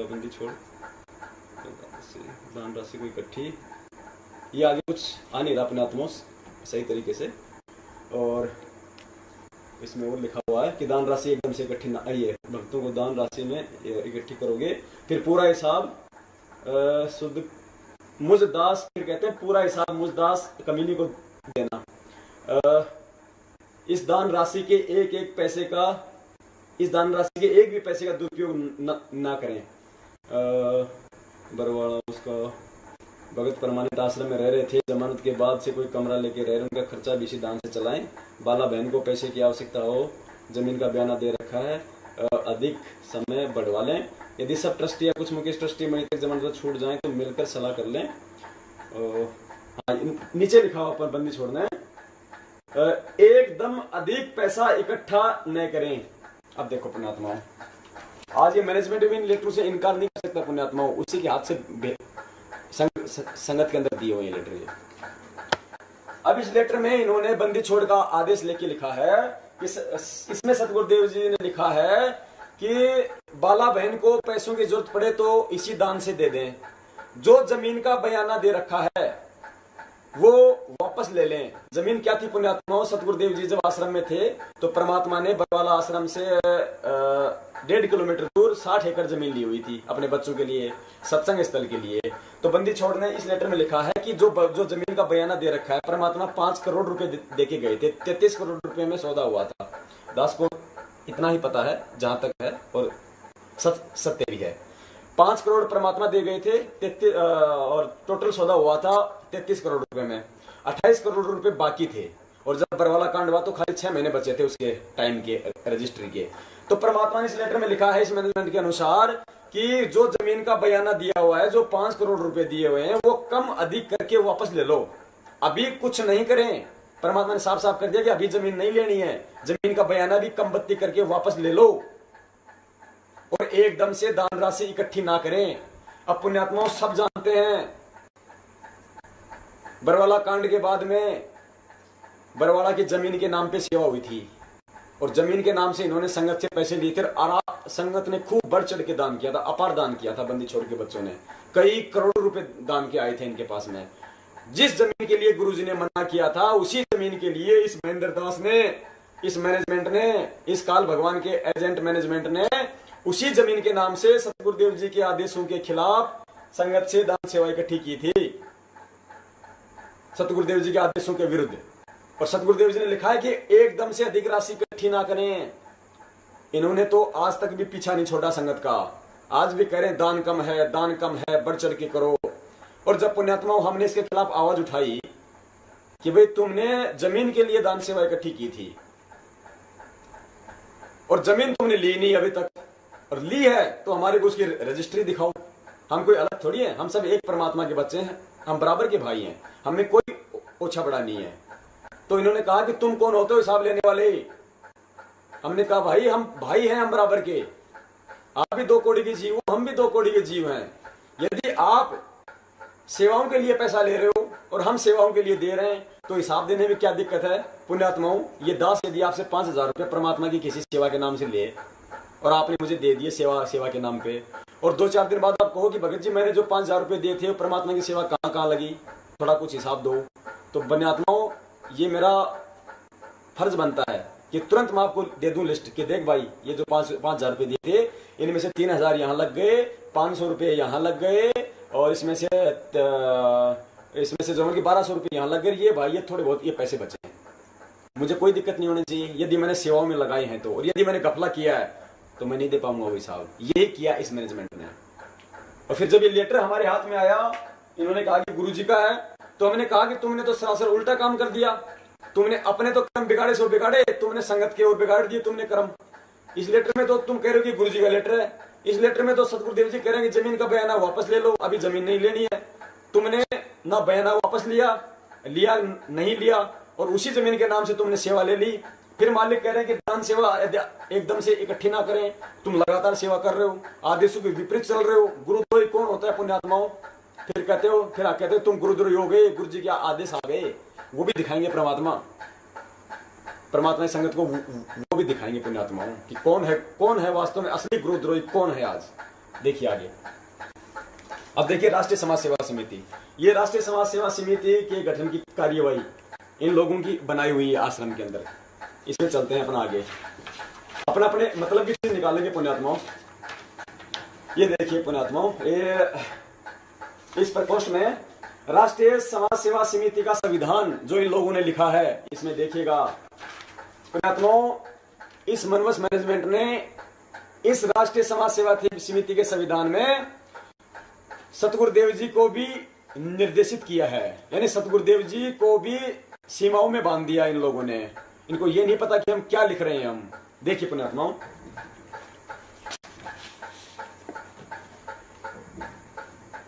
बंदी छोड़, दान राशि को इकट्ठी, ये आगे कुछ आ नहीं रहा पुण्यात्माओं सही तरीके से। और इसमें और लिखा हुआ है कि दान राशि एकदम से इकट्ठी ना आइए, भक्तों को दान राशि में इकट्ठी करोगे, फिर पूरा हिसाब शुद्ध मुझदास, फिर कहते हैं पूरा हिसाब मुझदास कमीनी को देना। इस दान राशि के एक एक पैसे का, इस दान राशि के एक भी पैसे का दुरुपयोग ना करें। बरवाड़ा उसका भगत परमानेंट आश्रम में रह रहे थे, जमानत के बाद से कोई कमरा लेके रह रहे, उनका खर्चा भी इसी दान से चलाएं। बाला बहन को पैसे की आवश्यकता हो, जमीन का बयाना दे रखा है, अधिक समय बढ़वा लें। यदि सब ट्रस्टी या कुछ मुख्य ट्रस्टी मई तक जमानत छूट जाए तो मिलकर सलाह कर लें। हाँ, नीचे लिखा हुआ पर बंदी छोड़ना है, एकदम अधिक पैसा इकट्ठा न करें। अब देखो पुण्यात्माओं, आज ये मैनेजमेंट भी इन लेटरों से इनकार नहीं कर सकता पुण्यात्माओं, उसी के हाथ से संगत के अंदर दिए हुए लेटर ये। अब इस लेटर में इन्होंने बंदी छोड़ का आदेश लेके लिखा है, इसमें सतगुरुदेव जी ने लिखा है कि बाला बहन को पैसों की जरूरत पड़े तो इसी दान से दे दें, जो जमीन का बयाना दे रखा है वो वापस ले लें। जमीन क्या थी पुण्यात्माओं, सतगुरुदेव जी जब आश्रम में थे तो परमात्मा ने बरवाला आश्रम से 1.5 किलोमीटर दूर 60 एकड़ जमीन ली हुई थी अपने बच्चों के लिए, सत्संग स्थल के लिए। तो बंदी छोड़ ने इस लेटर में लिखा है कि जो जमीन का बयाना दे रखा है, परमात्मा 5 करोड़ रुपए दे के गए थे, 33 करोड़ रुपए में सौदा हुआ था। दास को इतना ही पता है जहां तक है, और सत्य भी है। 5 करोड़ परमात्मा दे गए थे, और टोटल सौदा हुआ था 33 करोड़ रुपए में, 28 करोड़ रुपए बाकी थे। और जब बरवाला कांड हुआ तो खाली 6 महीने बचे थे उसके टाइम के रजिस्ट्री के। तो परमात्मा ने इस लेटर में लिखा है इस मैनेजमेंट के अनुसार कि जो जमीन का बयाना दिया हुआ है, जो 5 करोड़ रुपए दिए हुए हैं, वो कम अधिक करके वापस ले लो, अभी कुछ नहीं करें। परमात्मा ने साफ साफ कर दिया कि अभी जमीन नहीं लेनी है, जमीन का बयाना भी कम बत्ती करके वापस ले लो, और एकदम से दान राशि इकट्ठी ना करें। अब पुण्यात्माओं सब जानते हैं बरवाला कांड के बाद में बरवाला की जमीन के नाम पे सेवा हुई थी, और जमीन के नाम से इन्होंने संगत से पैसे लिए थे, और संगत ने खूब बढ़ चढ़ के दान किया था, अपार दान किया था। बंदी छोड़ के बच्चों ने कई करोड़ रुपए दान के आए थे इनके पास में। जिस जमीन के लिए गुरुजी ने मना किया था, उसी जमीन के लिए इस महेंद्र दास ने, इस मैनेजमेंट ने, इस काल भगवान के एजेंट मैनेजमेंट ने उसी जमीन के नाम से सतगुरुदेव जी के आदेशों के खिलाफ संगत से दान सेवा इकट्ठी की थी, सतगुरुदेव जी के आदेशों के विरुद्ध। और सतगुरुदेव जी ने लिखा है कि एकदम से अधिक राशि इकट्ठी ना करें। इन्होंने तो आज तक भी पीछा नहीं छोड़ा संगत का, आज भी कह रहे हैं दान कम है, दान कम है, बढ़ चढ़ के करो। और जब पुण्यात्माओं हमने इसके खिलाफ आवाज उठाई कि भाई तुमने जमीन के लिए दान सेवा इकट्ठी की थी, और जमीन तुमने ली नहीं अभी तक, और ली है तो हमारे को उसकी रजिस्ट्री दिखाओ। हम कोई अलग थोड़ी है, हम सब एक परमात्मा के बच्चे हैं, हम बराबर के भाई हैं, हमें कोई ओछा बड़ा नहीं है। तो इन्होंने कहा कि तुम कौन होते हो हिसाब लेने वाले? हमने कहा भाई हम भाई हैं, हम बराबर के, आप भी 2 कौड़ी के जीव हो, हम भी 2 कौड़ी के जीव हैं। यदि आप सेवाओं के लिए पैसा ले रहे हो और हम सेवाओं के लिए दे रहे हैं, तो हिसाब देने में क्या दिक्कत है पुण्यात्माओं? ये दास यदि आपसे 5,000 रुपये परमात्मा की किसी सेवा के नाम से ले, और आपने मुझे दे दिए सेवा के नाम पे, और 2-4 दिन बाद आप कहो कि भगत जी मैंने जो 5,000 रुपये दिए थे परमात्मा की सेवा कहाँ कहाँ लगी, थोड़ा कुछ हिसाब दो। तो पुण्यात्माओं ये मेरा फर्ज बनता है कि तुरंत मैं आपको दे दूं लिस्ट कि देख भाई ये जो 5,000 रुपये दिए थे, इनमें से 3,000 यहाँ लग गए, 500 रुपये यहाँ लग गए, और इसमें से जो कि 1,200 रुपये यहाँ लग गए। ये भाई ये थोड़े बहुत ये पैसे बचे हैं, मुझे कोई दिक्कत नहीं होनी चाहिए यदि मैंने सेवाओं में लगाए हैं तो, और यदि मैंने घपला किया है तो मैं नहीं दे पाऊंगा वो हिसाब। ये किया इस मैनेजमेंट ने। और फिर जब ये लेटर हमारे हाथ में आया, इन्होंने कहा कि गुरुजी का है, तो हमने कहा कि तुमने तो सरासर उल्टा काम कर दिया, तुमने अपने तो कर्म बिगाड़े सो बिगाड़े, तुमने संगत के और बिगाड़ दिए तुमने कर्म। इस लेटर में तो तुम कह रहे हो कि गुरुजी का लेटर है, इस लेटर में तो सतगुरुदेव जी कह रहे हैं कि जमीन का बयाना वापस ले लो, अभी जमीन नहीं लेनी है। तुमने ना बयाना वापस लिया नहीं लिया, और उसी जमीन के नाम से तुमने सेवा ले ली। फिर मालिक कह रहे हैं कि दान सेवा एकदम से इकट्ठी ना करें, तुम लगातार सेवा कर रहे हो, आदेशों के विपरीत चल रहे हो। गुरुद्रोही कौन होता है पुण्यात्माओं? फिर कहते हो तुम गुरुद्रोही हो गए, गुरु जी के आदेश आ गए, वो भी दिखाएंगे परमात्मा संगत को, वो भी दिखाएंगे पुण्यात्माओं कि कौन है वास्तव में असली गुरुद्रोही कौन है। आज देखिए आगे। अब देखिए राष्ट्रीय समाज सेवा समिति, ये राष्ट्रीय समाज सेवा समिति के गठन की कार्यवाही इन लोगों की बनाई हुई है आश्रम के अंदर। इसमें चलते हैं अपना आगे, अपने मतलब की चीज निकालेंगे पुण्यात्माओं। ये देखिए पुण्यात्माओं, इस प्रकोष्ठ में राष्ट्रीय समाज सेवा समिति का संविधान जो इन लोगों ने लिखा है, इसमें देखिएगा पुण्यात्माओं, इस मनवस मैनेजमेंट ने इस राष्ट्रीय समाज सेवा समिति के संविधान में सतगुरुदेव जी को भी निर्देशित किया है, यानी सतगुरुदेव जी को भी सीमाओं में बांध दिया इन लोगों ने। इनको ये नहीं पता कि हम क्या लिख रहे हैं। हम देखिए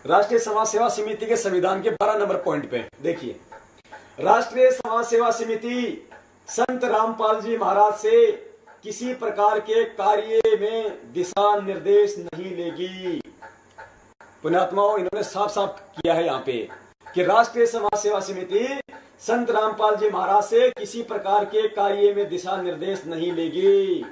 राष्ट्रीय समाज सेवा समिति के संविधान के 12 नंबर पॉइंट पे देखिए, राष्ट्रीय समाज सेवा समिति संत रामपाल जी महाराज से किसी प्रकार के कार्य में दिशा निर्देश नहीं लेगी। पुण्यात्माओं, इन्होंने साफ साफ किया है यहाँ पे कि राष्ट्रीय समाज सेवा समिति संत रामपाल जी महाराज से किसी प्रकार के कार्य में दिशा निर्देश नहीं लेगी।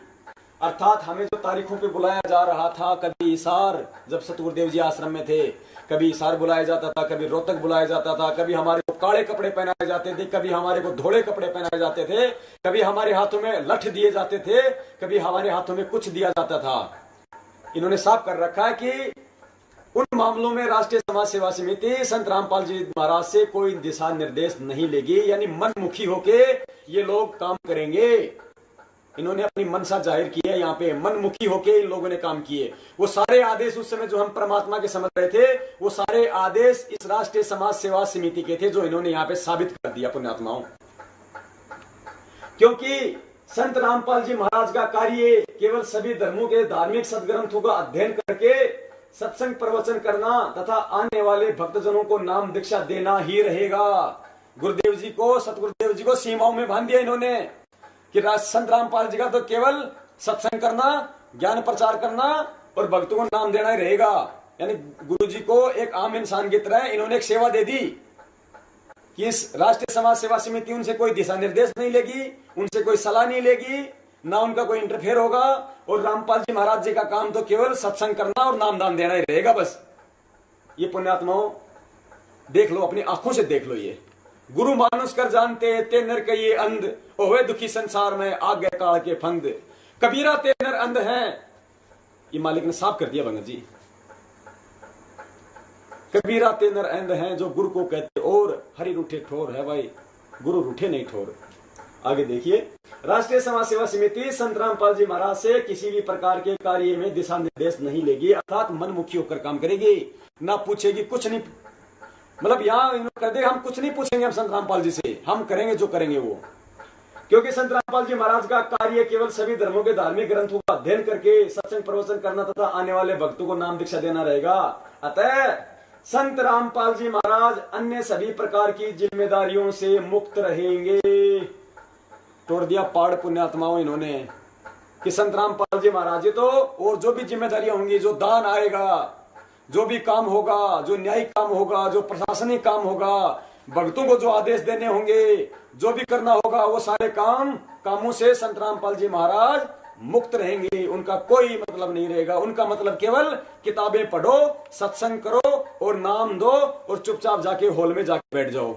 अर्थात हमें जो तारीखों पे बुलाया जा रहा था, कभी हिसार जब सतगुरुदेव जी आश्रम में थे, कभी हिसार बुलाया जाता था, कभी रोहतक बुलाया जाता था, कभी हमारे को काले कपड़े पहनाए जाते थे, कभी हमारे को धोले कपड़े पहनाए जाते थे, कभी हमारे हाथों में लठ दिए जाते थे, कभी हमारे हाथों में कुछ दिया जाता था। इन्होंने साफ कर रखा है कि उन मामलों में राष्ट्रीय समाज सेवा समिति संत रामपाल जी महाराज से कोई दिशा निर्देश नहीं लेगी, यानी मनमुखी होके ये लोग काम करेंगे। इन्होंने अपनी मनसा जाहिर की है, यहाँ पे मनमुखी होके इन लोगों ने काम किए। वो सारे आदेश उस समय जो हम परमात्मा के समझ रहे थे, वो सारे आदेश इस राष्ट्रीय समाज सेवा समिति के थे, जो इन्होंने यहाँ पे साबित कर दिया पुण्यात्माओं। क्योंकि संत रामपाल जी महाराज का कार्य केवल सभी धर्मों के धार्मिक सदग्रंथों का अध्ययन करके सत्संग प्रवचन करना तथा आने वाले भक्तजनों को नाम दीक्षा देना ही रहेगा। गुरुदेव जी को, सतगुरुदेव जी को सीमाओं में बांध दिया इन्होंने कि संत रामपाल जी का तो केवल सत्संग करना, ज्ञान प्रचार करना और भक्तों को नाम देना ही रहेगा। यानी गुरु जी को एक आम इंसान की तरह इन्होंने एक सेवा दे दी कि इस राष्ट्रीय समाज सेवा समिति उनसे कोई दिशा निर्देश नहीं लेगी, उनसे कोई सलाह नहीं लेगी, ना उनका कोई इंटरफेयर होगा, और रामपाल जी महाराज जी का काम तो केवल सत्संग करना और नाम दान देना ही रहेगा बस। ये पुण्यात्माओं देख लो, अपनी आंखों से देख लो। ये गुरु मानुष कर जानते ते नर के ये अंध, ओवे दुखी संसार में आ गए काल के फंद, कबीरा ते नर अंध हैं। ये मालिक ने साफ कर दिया भगत जी, कबीरा ते नर अंध हैं जो गुरु को कहते, और हरि रूठे ठोर है भाई, गुरु रूठे नहीं ठोर। आगे देखिए, राष्ट्रीय समाज सेवा समिति संत रामपाल जी महाराज से किसी भी प्रकार के कार्य में दिशा निर्देश नहीं लेगी, अर्थात मनमुखी होकर काम करेगी, ना पूछेगी कुछ नहीं। मतलब यहाँ कर दे, हम कुछ नहीं पूछेंगे हम संत रामपाल जी से, हम करेंगे जो करेंगे वो। क्योंकि संत रामपाल जी महाराज का कार्य केवल सभी धर्मों के धार्मिक ग्रंथों का अध्ययन करके सत्संग प्रवचन करना तथा आने वाले भक्तों को नाम दीक्षा देना रहेगा। अतः संत रामपाल जी महाराज अन्य सभी प्रकार की जिम्मेदारियों से मुक्त रहेंगे। तोड़ दिया पाड़ पुण्यात्माओं इन्होंने कि संत रामपाल जी महाराज तो, और जो भी जिम्मेदारियां होंगी, जो दान आएगा, जो भी काम होगा, जो न्यायिक काम होगा, जो प्रशासनिक काम होगा, भक्तों को जो आदेश देने होंगे, जो भी करना होगा, वो सारे कामों से संत रामपाल जी महाराज मुक्त रहेंगे। उनका कोई मतलब नहीं रहेगा। उनका मतलब केवल किताबें पढ़ो, सत्संग करो और नाम दो और चुपचाप जाके हॉल में जाके बैठ जाओ।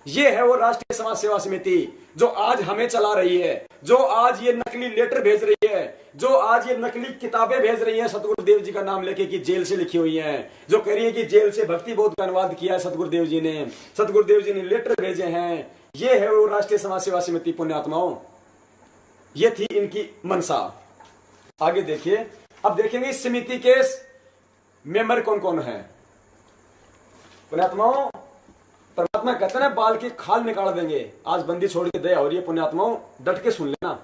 ये है वो राष्ट्रीय समाज सेवा समिति जो आज हमें चला रही है, जो आज ये नकली लेटर भेज रही है, जो आज ये नकली किताबें भेज रही है सतगुरुदेव जी का नाम लेके कि जेल से लिखी हुई हैं, जो कह रही है कि जेल से भक्ति बोध का अनुवाद किया है सतगुरुदेव जी ने लेटर भेजे हैं। ये है वो राष्ट्रीय समाज सेवा समिति पुण्यात्माओं। ये थी इनकी मनसा। आगे देखिए, अब देखेंगे इस समिति के मेंबर कौन कौन है। पुण्यात्माओं, परमात्मा कहते हैं बाल की खाल निकाल देंगे। आज बंदी छोड़ के दया हो रही है पुण्यात्माओं, डट के सुन लेना।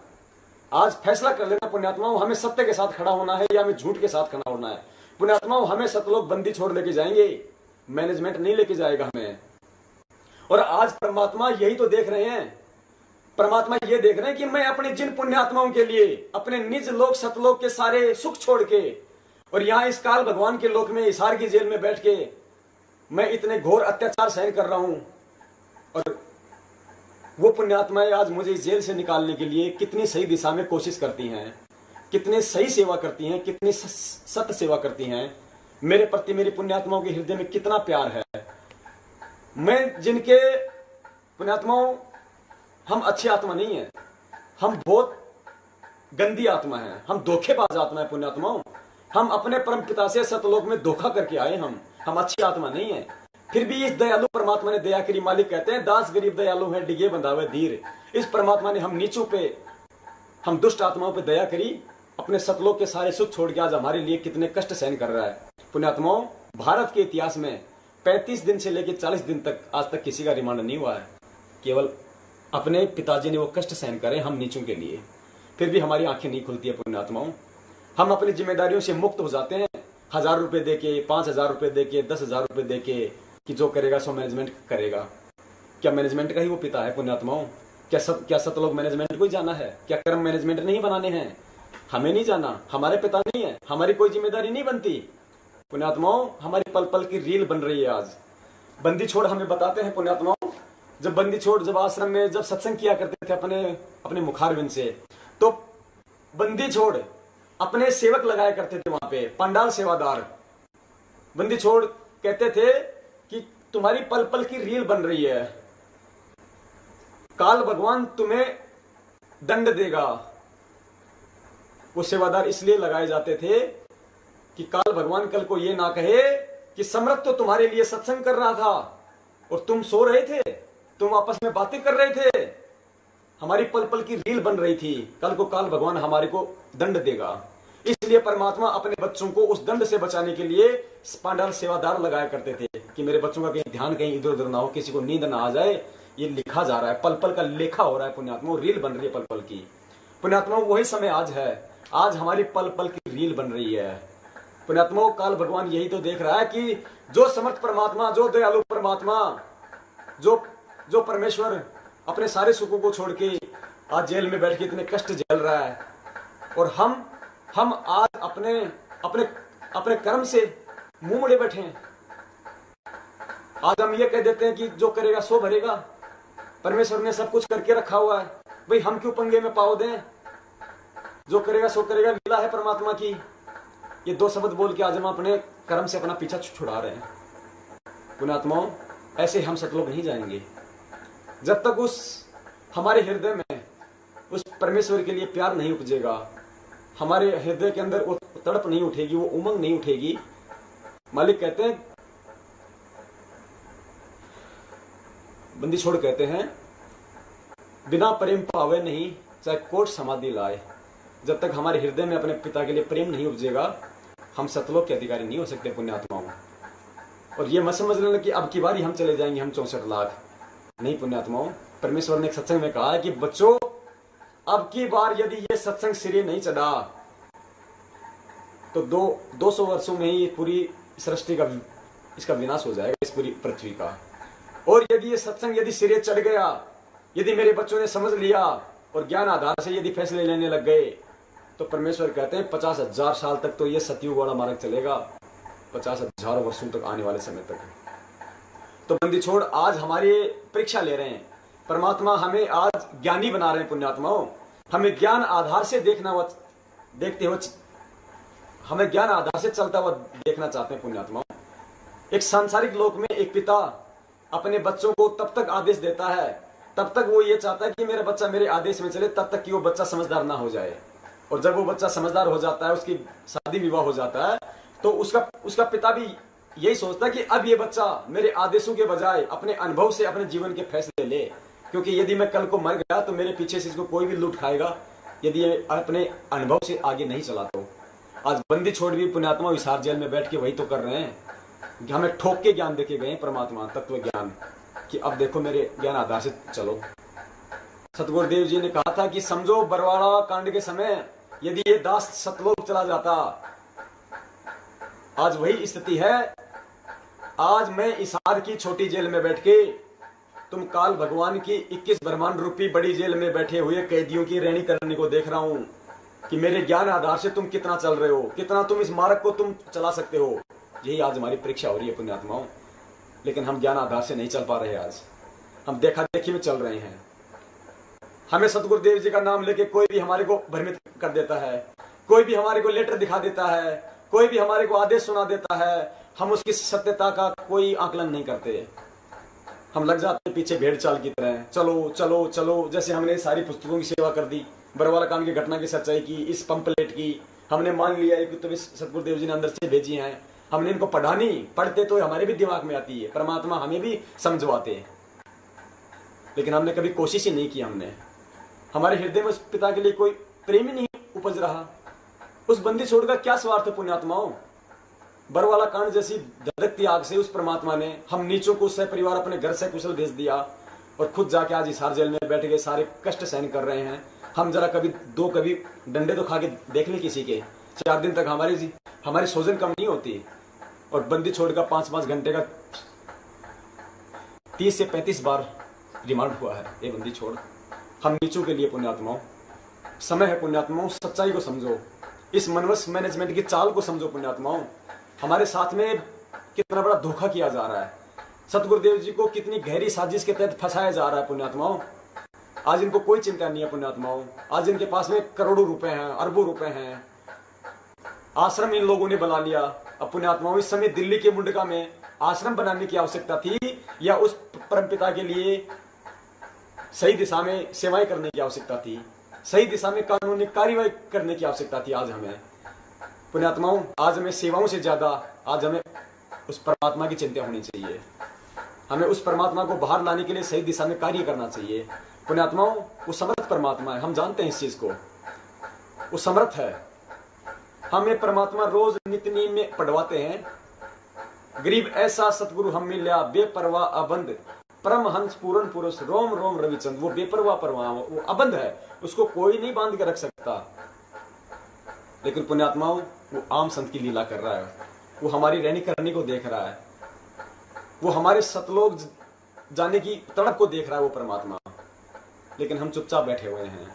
आज फैसला कर लेना पुण्यात्माओं, हमें सत्य के साथ खड़ा होना है या हमें झूठ के साथ खड़ा होना है। पुण्यात्माओं, हमें सतलोक बंदी छोड़ लेके जाएंगे, मैनेजमेंट नहीं लेके जाएगा हमें। और आज परमात्मा यही तो देख रहे हैं, परमात्मा ये देख रहे हैं कि मैं अपने जिन पुण्यात्माओं के लिए अपने निज लोक सतलोक के सारे सुख छोड़ के और यहाँ इस काल भगवान के लोक में हिसार की जेल में बैठ के मैं इतने घोर अत्याचार सहन कर रहा हूं, और वो पुण्यात्माएं आज मुझे इस जेल से निकालने के लिए कितनी सही दिशा में कोशिश करती हैं, कितने सही सेवा करती हैं, कितनी सत्य सेवा करती हैं। मेरे प्रति मेरी पुण्यात्माओं के हृदय में कितना प्यार है। मैं जिनके पुण्यात्माओं, हम अच्छी आत्मा नहीं है, हम बहुत गंदी आत्मा है, हम धोखेबाज आत्मा है पुण्यात्माओं। हम अपने परम पिता से सतलोक में धोखा करके आए, हम अच्छी आत्मा नहीं है। फिर भी इस दयालु परमात्मा ने दया करी। मालिक कहते हैं दास गरीब दयालु है, डिगे बंधावे धीर। इस परमात्मा ने हम नीचों पे, हम दुष्ट आत्माओं पे दया करी, अपने सतलोक के सारे सुख छोड़ के आज हमारे लिए कितने कष्ट सहन कर रहा है। पुण्यात्माओं, भारत के इतिहास में 35 दिन से लेकर 40 दिन तक आज तक किसी का रिमांड नहीं हुआ है। केवल अपने पिताजी ने वो कष्ट सहन करे हम नीचों के लिए, फिर भी हमारी आंखें नहीं खुलती है पुण्यात्माओं। हम अपनी जिम्मेदारियों से मुक्त हो जाते हैं, 1000 रुपए दे के, 5000 रुपए दे के, 10,000 रुपए दे के कि जो करेगा सो मैनेजमेंट करेगा। क्या मैनेजमेंट का ही वो पिता है पुण्यात्माओं? क्या सतलोक मैनेजमेंट को ही जाना है? क्या कर्म मैनेजमेंट नहीं बनाने हैं? हमें नहीं जाना, हमारे पिता नहीं है, हमारी कोई जिम्मेदारी नहीं बनती। पुण्यात्माओं, हमारी पल पल की रील बन रही है आज। बंदी छोड़ हमें बताते हैं पुण्यात्माओं, जब बंदी छोड़ जब आश्रम में जब सत्संग किया करते थे अपने मुखारविंद से, तो बंदी छोड़ अपने सेवक लगाया करते थे वहां पे, पंडाल सेवादार। बंदी छोड़ कहते थे कि तुम्हारी पल पल की रील बन रही है, काल भगवान तुम्हें दंड देगा। वो सेवादार इसलिए लगाए जाते थे कि काल भगवान कल को ये ना कहे कि सम्राट तो तुम्हारे लिए सत्संग कर रहा था और तुम सो रहे थे, तुम आपस में बातें कर रहे थे, हमारी पल पल की रील बन रही थी, कल को काल भगवान हमारे को दंड देगा। इसलिए परमात्मा अपने बच्चों को उस दंड से बचाने के लिए पांडाल सेवादार लगाया करते थे कि मेरे बच्चों का कहीं ध्यान कहीं इधर उधर ना हो, किसी को नींद ना आ जाए। ये लिखा जा रहा है, पल पल का लेखा हो रहा है पुण्यात्मा, रील बन रही है पल पल की। पुण्यात्मा वही समय आज है, आज हमारी पल पल की रील बन रही है। पुण्यात्मा काल भगवान यही तो देख रहा है कि जो समर्थ परमात्मा, जो दयालु परमात्मा, जो परमेश्वर अपने सारे सुखों को छोड़ के आज जेल में बैठ के इतने कष्ट झेल रहा है, और हम आज अपने अपने अपने कर्म से मुंह मुड़े बैठे हैं। आज हम ये कह देते हैं कि जो करेगा सो भरेगा, परमेश्वर ने सब कुछ करके रखा हुआ है, भाई हम क्यों पंगे में पाव दें, जो करेगा सो करेगा, लीला है परमात्मा की। ये दो शब्द बोल के आज हम अपने कर्म से अपना पीछा छुड़ा रहे हैं। पुण्यात्माओं, ऐसे हम सतलोक नहीं जाएंगे जब तक उस हमारे हृदय में उस परमेश्वर के लिए प्यार नहीं उपजेगा, हमारे हृदय के अंदर वो तड़प नहीं उठेगी, वो उमंग नहीं उठेगी। मालिक कहते हैं, बंदी छोड़ कहते हैं, बिना प्रेम पावे नहीं चाहे कोट समाधि लाए। जब तक हमारे हृदय में अपने पिता के लिए प्रेम नहीं उपजेगा, हम सतलोक के अधिकारी नहीं हो सकते पुण्यात्माओं। और ये मत समझ लेना कि अब की बारी हम चले जाएंगे, हम 64 लाख नहीं पुण्यात्माओं। परमेश्वर ने एक सत्संग में कहा है कि बच्चों, अब की बार यदि ये सत्संग सिरे नहीं चढ़ा तो 200 वर्षों में ही पूरी सृष्टि का इसका विनाश हो जाएगा, इस पूरी पृथ्वी का। और यदि ये सत्संग यदि सिरे चढ़ गया, यदि मेरे बच्चों ने समझ लिया और ज्ञान आधार से यदि फैसले लेने लग गए, तो परमेश्वर कहते हैं 50,000 साल तक तो ये सतयुग वाला मार्ग चलेगा, 50,000 वर्षों तक आने वाले समय तक। तो बंदी छोड़ आज हमारी परीक्षा ले रहे हैं, परमात्मा हमें आज ज्ञानी बना रहे हैं पुण्यात्माओं। हमें ज्ञान आधार से देखते हुए हमें ज्ञान आधार से चलता हुआ देखना चाहते हैं पुण्यात्माओं। एक सांसारिक लोक में एक पिता अपने बच्चों को तब तक आदेश देता है, तब तक वो ये चाहता है कि मेरा बच्चा मेरे आदेश में चले, तब तक कि वो बच्चा समझदार ना हो जाए। और जब वो बच्चा समझदार हो जाता है, उसकी शादी विवाह हो जाता है, तो उसका पिता भी यही सोचता है कि अब ये बच्चा मेरे आदेशों के बजाय अपने अनुभव से अपने जीवन के फैसले ले, क्योंकि यदि मैं कल को मर गया तो मेरे पीछे से इसको कोई भी लूट खाएगा यदि ये अपने अनुभव से आगे नहीं चला। तो आज बंदी छोड़ भी पुण्यात्मा विसार जेल में बैठ के वही तो कर रहे हैं। हमें ठोक के ज्ञान देके गए परमात्मा तत्व ज्ञान कि अब देखो मेरे ज्ञान आधार से चलो। सतगुरुदेव जी ने कहा था कि समझो बरवाड़ा कांड के समय यदि ये दास सतलोक चला जाता, आज वही स्थिति है। आज मैं इसार की छोटी जेल में बैठ के तुम काल भगवान की 21 ब्रह्मांड रूपी बड़ी जेल में बैठे हुए कैदियों की रैनी करने को देख रहा हूं कि मेरे ज्ञान आधार से तुम कितना चल रहे हो, कितना तुम इस मार्ग को तुम चला सकते हो। यही आज हमारी परीक्षा हो रही है पुण्यात्माओं। लेकिन हम ज्ञान आधार से नहीं चल पा रहे, आज हम देखा देखी में चल रहे हैं। हमें सतगुरुदेव जी का नाम लेके कोई भी हमारे को भ्रमित कर देता है, कोई भी हमारे को लेटर दिखा देता है, कोई भी हमारे को आदेश सुना देता है, हम उसकी सत्यता का कोई आकलन नहीं करते। हम लग जाते पीछे भेड़ चाल की तरह, चलो चलो चलो। जैसे हमने सारी पुस्तकों की सेवा कर दी, बरवाला कांड की घटना की सच्चाई की, इस पंपलेट की हमने मान लिया है कि तो सतगुरुदेव जी ने अंदर से भेजी हैं, हमने इनको पढ़ा नहीं, पढ़ते तो हमारे भी दिमाग में आती है, परमात्मा हमें भी समझवाते हैं, लेकिन हमने कभी कोशिश ही नहीं की। हमने हमारे हृदय में उस पिता के लिए कोई प्रेम ही नहीं उपज रहा। उस बंदी छोड़ का क्या स्वार्थ पुण्यात्माओं। बरवाला कांड जैसी धधकती आग से उस परमात्मा ने हम नीचों को सह परिवार अपने घर से कुशल भेज दिया और खुद जाके आज हिसार जेल में बैठ के सारे कष्ट सहन कर रहे हैं। हम जरा कभी डंडे तो खा के देख ले किसी के, 4 दिन तक हमारी हमारी सोजन कम नहीं होती। और बंदी छोड़ का 5-5 घंटे का 30 से 35 बार रिमांड हुआ है ये बंदी छोड़। हम नीचों के लिए पुण्यात्माओं, समय है पुण्यात्माओं, सच्चाई को समझो, इस मनवस मैनेजमेंट की चाल को समझो पुण्यात्माओं। हमारे साथ में कितना बड़ा धोखा किया जा रहा है, सतगुरुदेव जी को कितनी गहरी साजिश के तहत फंसाया जा रहा है पुण्यात्माओं। आज इनको कोई चिंता नहीं है पुण्यात्माओं। आज इनके पास में करोड़ों रुपए हैं, अरबों रुपए हैं, आश्रम इन लोगों ने बना लिया। अब पुण्यात्माओं, इस समय दिल्ली के मुंडका में आश्रम बनाने की आवश्यकता थी या उस परमपिता के लिए सही दिशा में सेवाएं करने की आवश्यकता थी, सही दिशा में कानूनी कार्रवाई करने की आवश्यकता थी। आज हमें पुण्यात्माओं, आज हमें सेवाओं से ज्यादा आज हमें उस परमात्मा की चिंता होनी चाहिए। हमें उस परमात्मा को बाहर लाने के लिए सही दिशा में कार्य करना चाहिए पुण्यात्माओं। वो समर्थ परमात्मा है, हम जानते हैं इस चीज को, वो समर्थ है। हमें परमात्मा रोज नित्य नियम में पढ़वाते हैं, गरीब ऐसा सतगुरु हम मिल्या बेपरवाह अबंध, परमहंस पूर्ण पुरुष रोम रोम रविचंद। वो बेपरवाह परवाह, वो अबंध है, उसको कोई नहीं बांध के रख सकता। लेकिन पुण्यात्माओं, वो आम संत की लीला कर रहा है, वो हमारी रहनी करनी को देख रहा है, वो हमारे सतलोक जाने की तड़प को देख रहा है वो परमात्मा। लेकिन हम चुपचाप बैठे हुए हैं,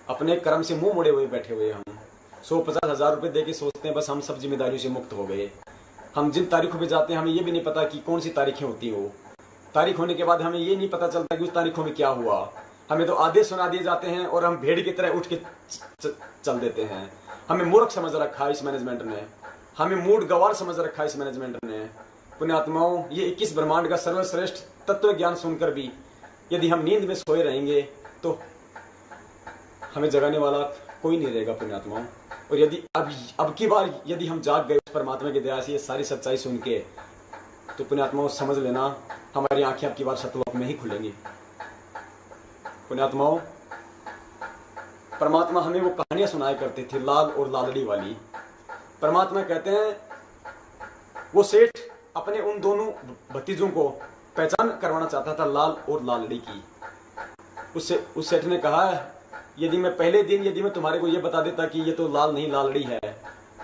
अपने कर्म से मुंह मोड़े हुए बैठे हुए। हम 150 हजार रुपए देके सोचते हैं बस हम सब जिम्मेदारियों से मुक्त हो गए। हम जिन तारीखों पे जाते हैं हमें ये भी नहीं पता कि कौन सी तारीखें होती हो। तारीख होने के बाद हमें ये नहीं पता चलता कि उस तारीखों में क्या हुआ। हमें तो आदेश सुना दिए जाते हैं और हम भेड़ की तरह उठ के चल देते हैं। हमें मूर्ख समझ रखा है इस मैनेजमेंट ने, हमें मूड गवार समझ रखा है इस मैनेजमेंट ने। पुण्यात्माओं, ये 21 ब्रह्मांड का सर्वश्रेष्ठ तत्व ज्ञान सुनकर भी यदि हम नींद में सोए रहेंगे तो हमें जगाने वाला कोई नहीं रहेगा पुण्यात्माओं। और यदि अब की बार यदि हम जाग गए उस परमात्मा की दया से ये सारी सच्चाई सुन के, तो पुण्यात्माओं समझ लेना हमारी आंखें अब की बार सतलोक में ही खुलेंगी। पुण्यात्माओं, परमात्मा हमें वो कहानियां सुनाया करते थे लाल और लालड़ी वाली। परमात्मा कहते हैं वो सेठ अपने उन दोनों भतीजों को पहचान करवाना चाहता था लाल और लालड़ी की। उस सेठ ने कहा यदि मैं पहले दिन यदि मैं तुम्हारे को ये बता देता कि ये तो लाल नहीं लालड़ी है,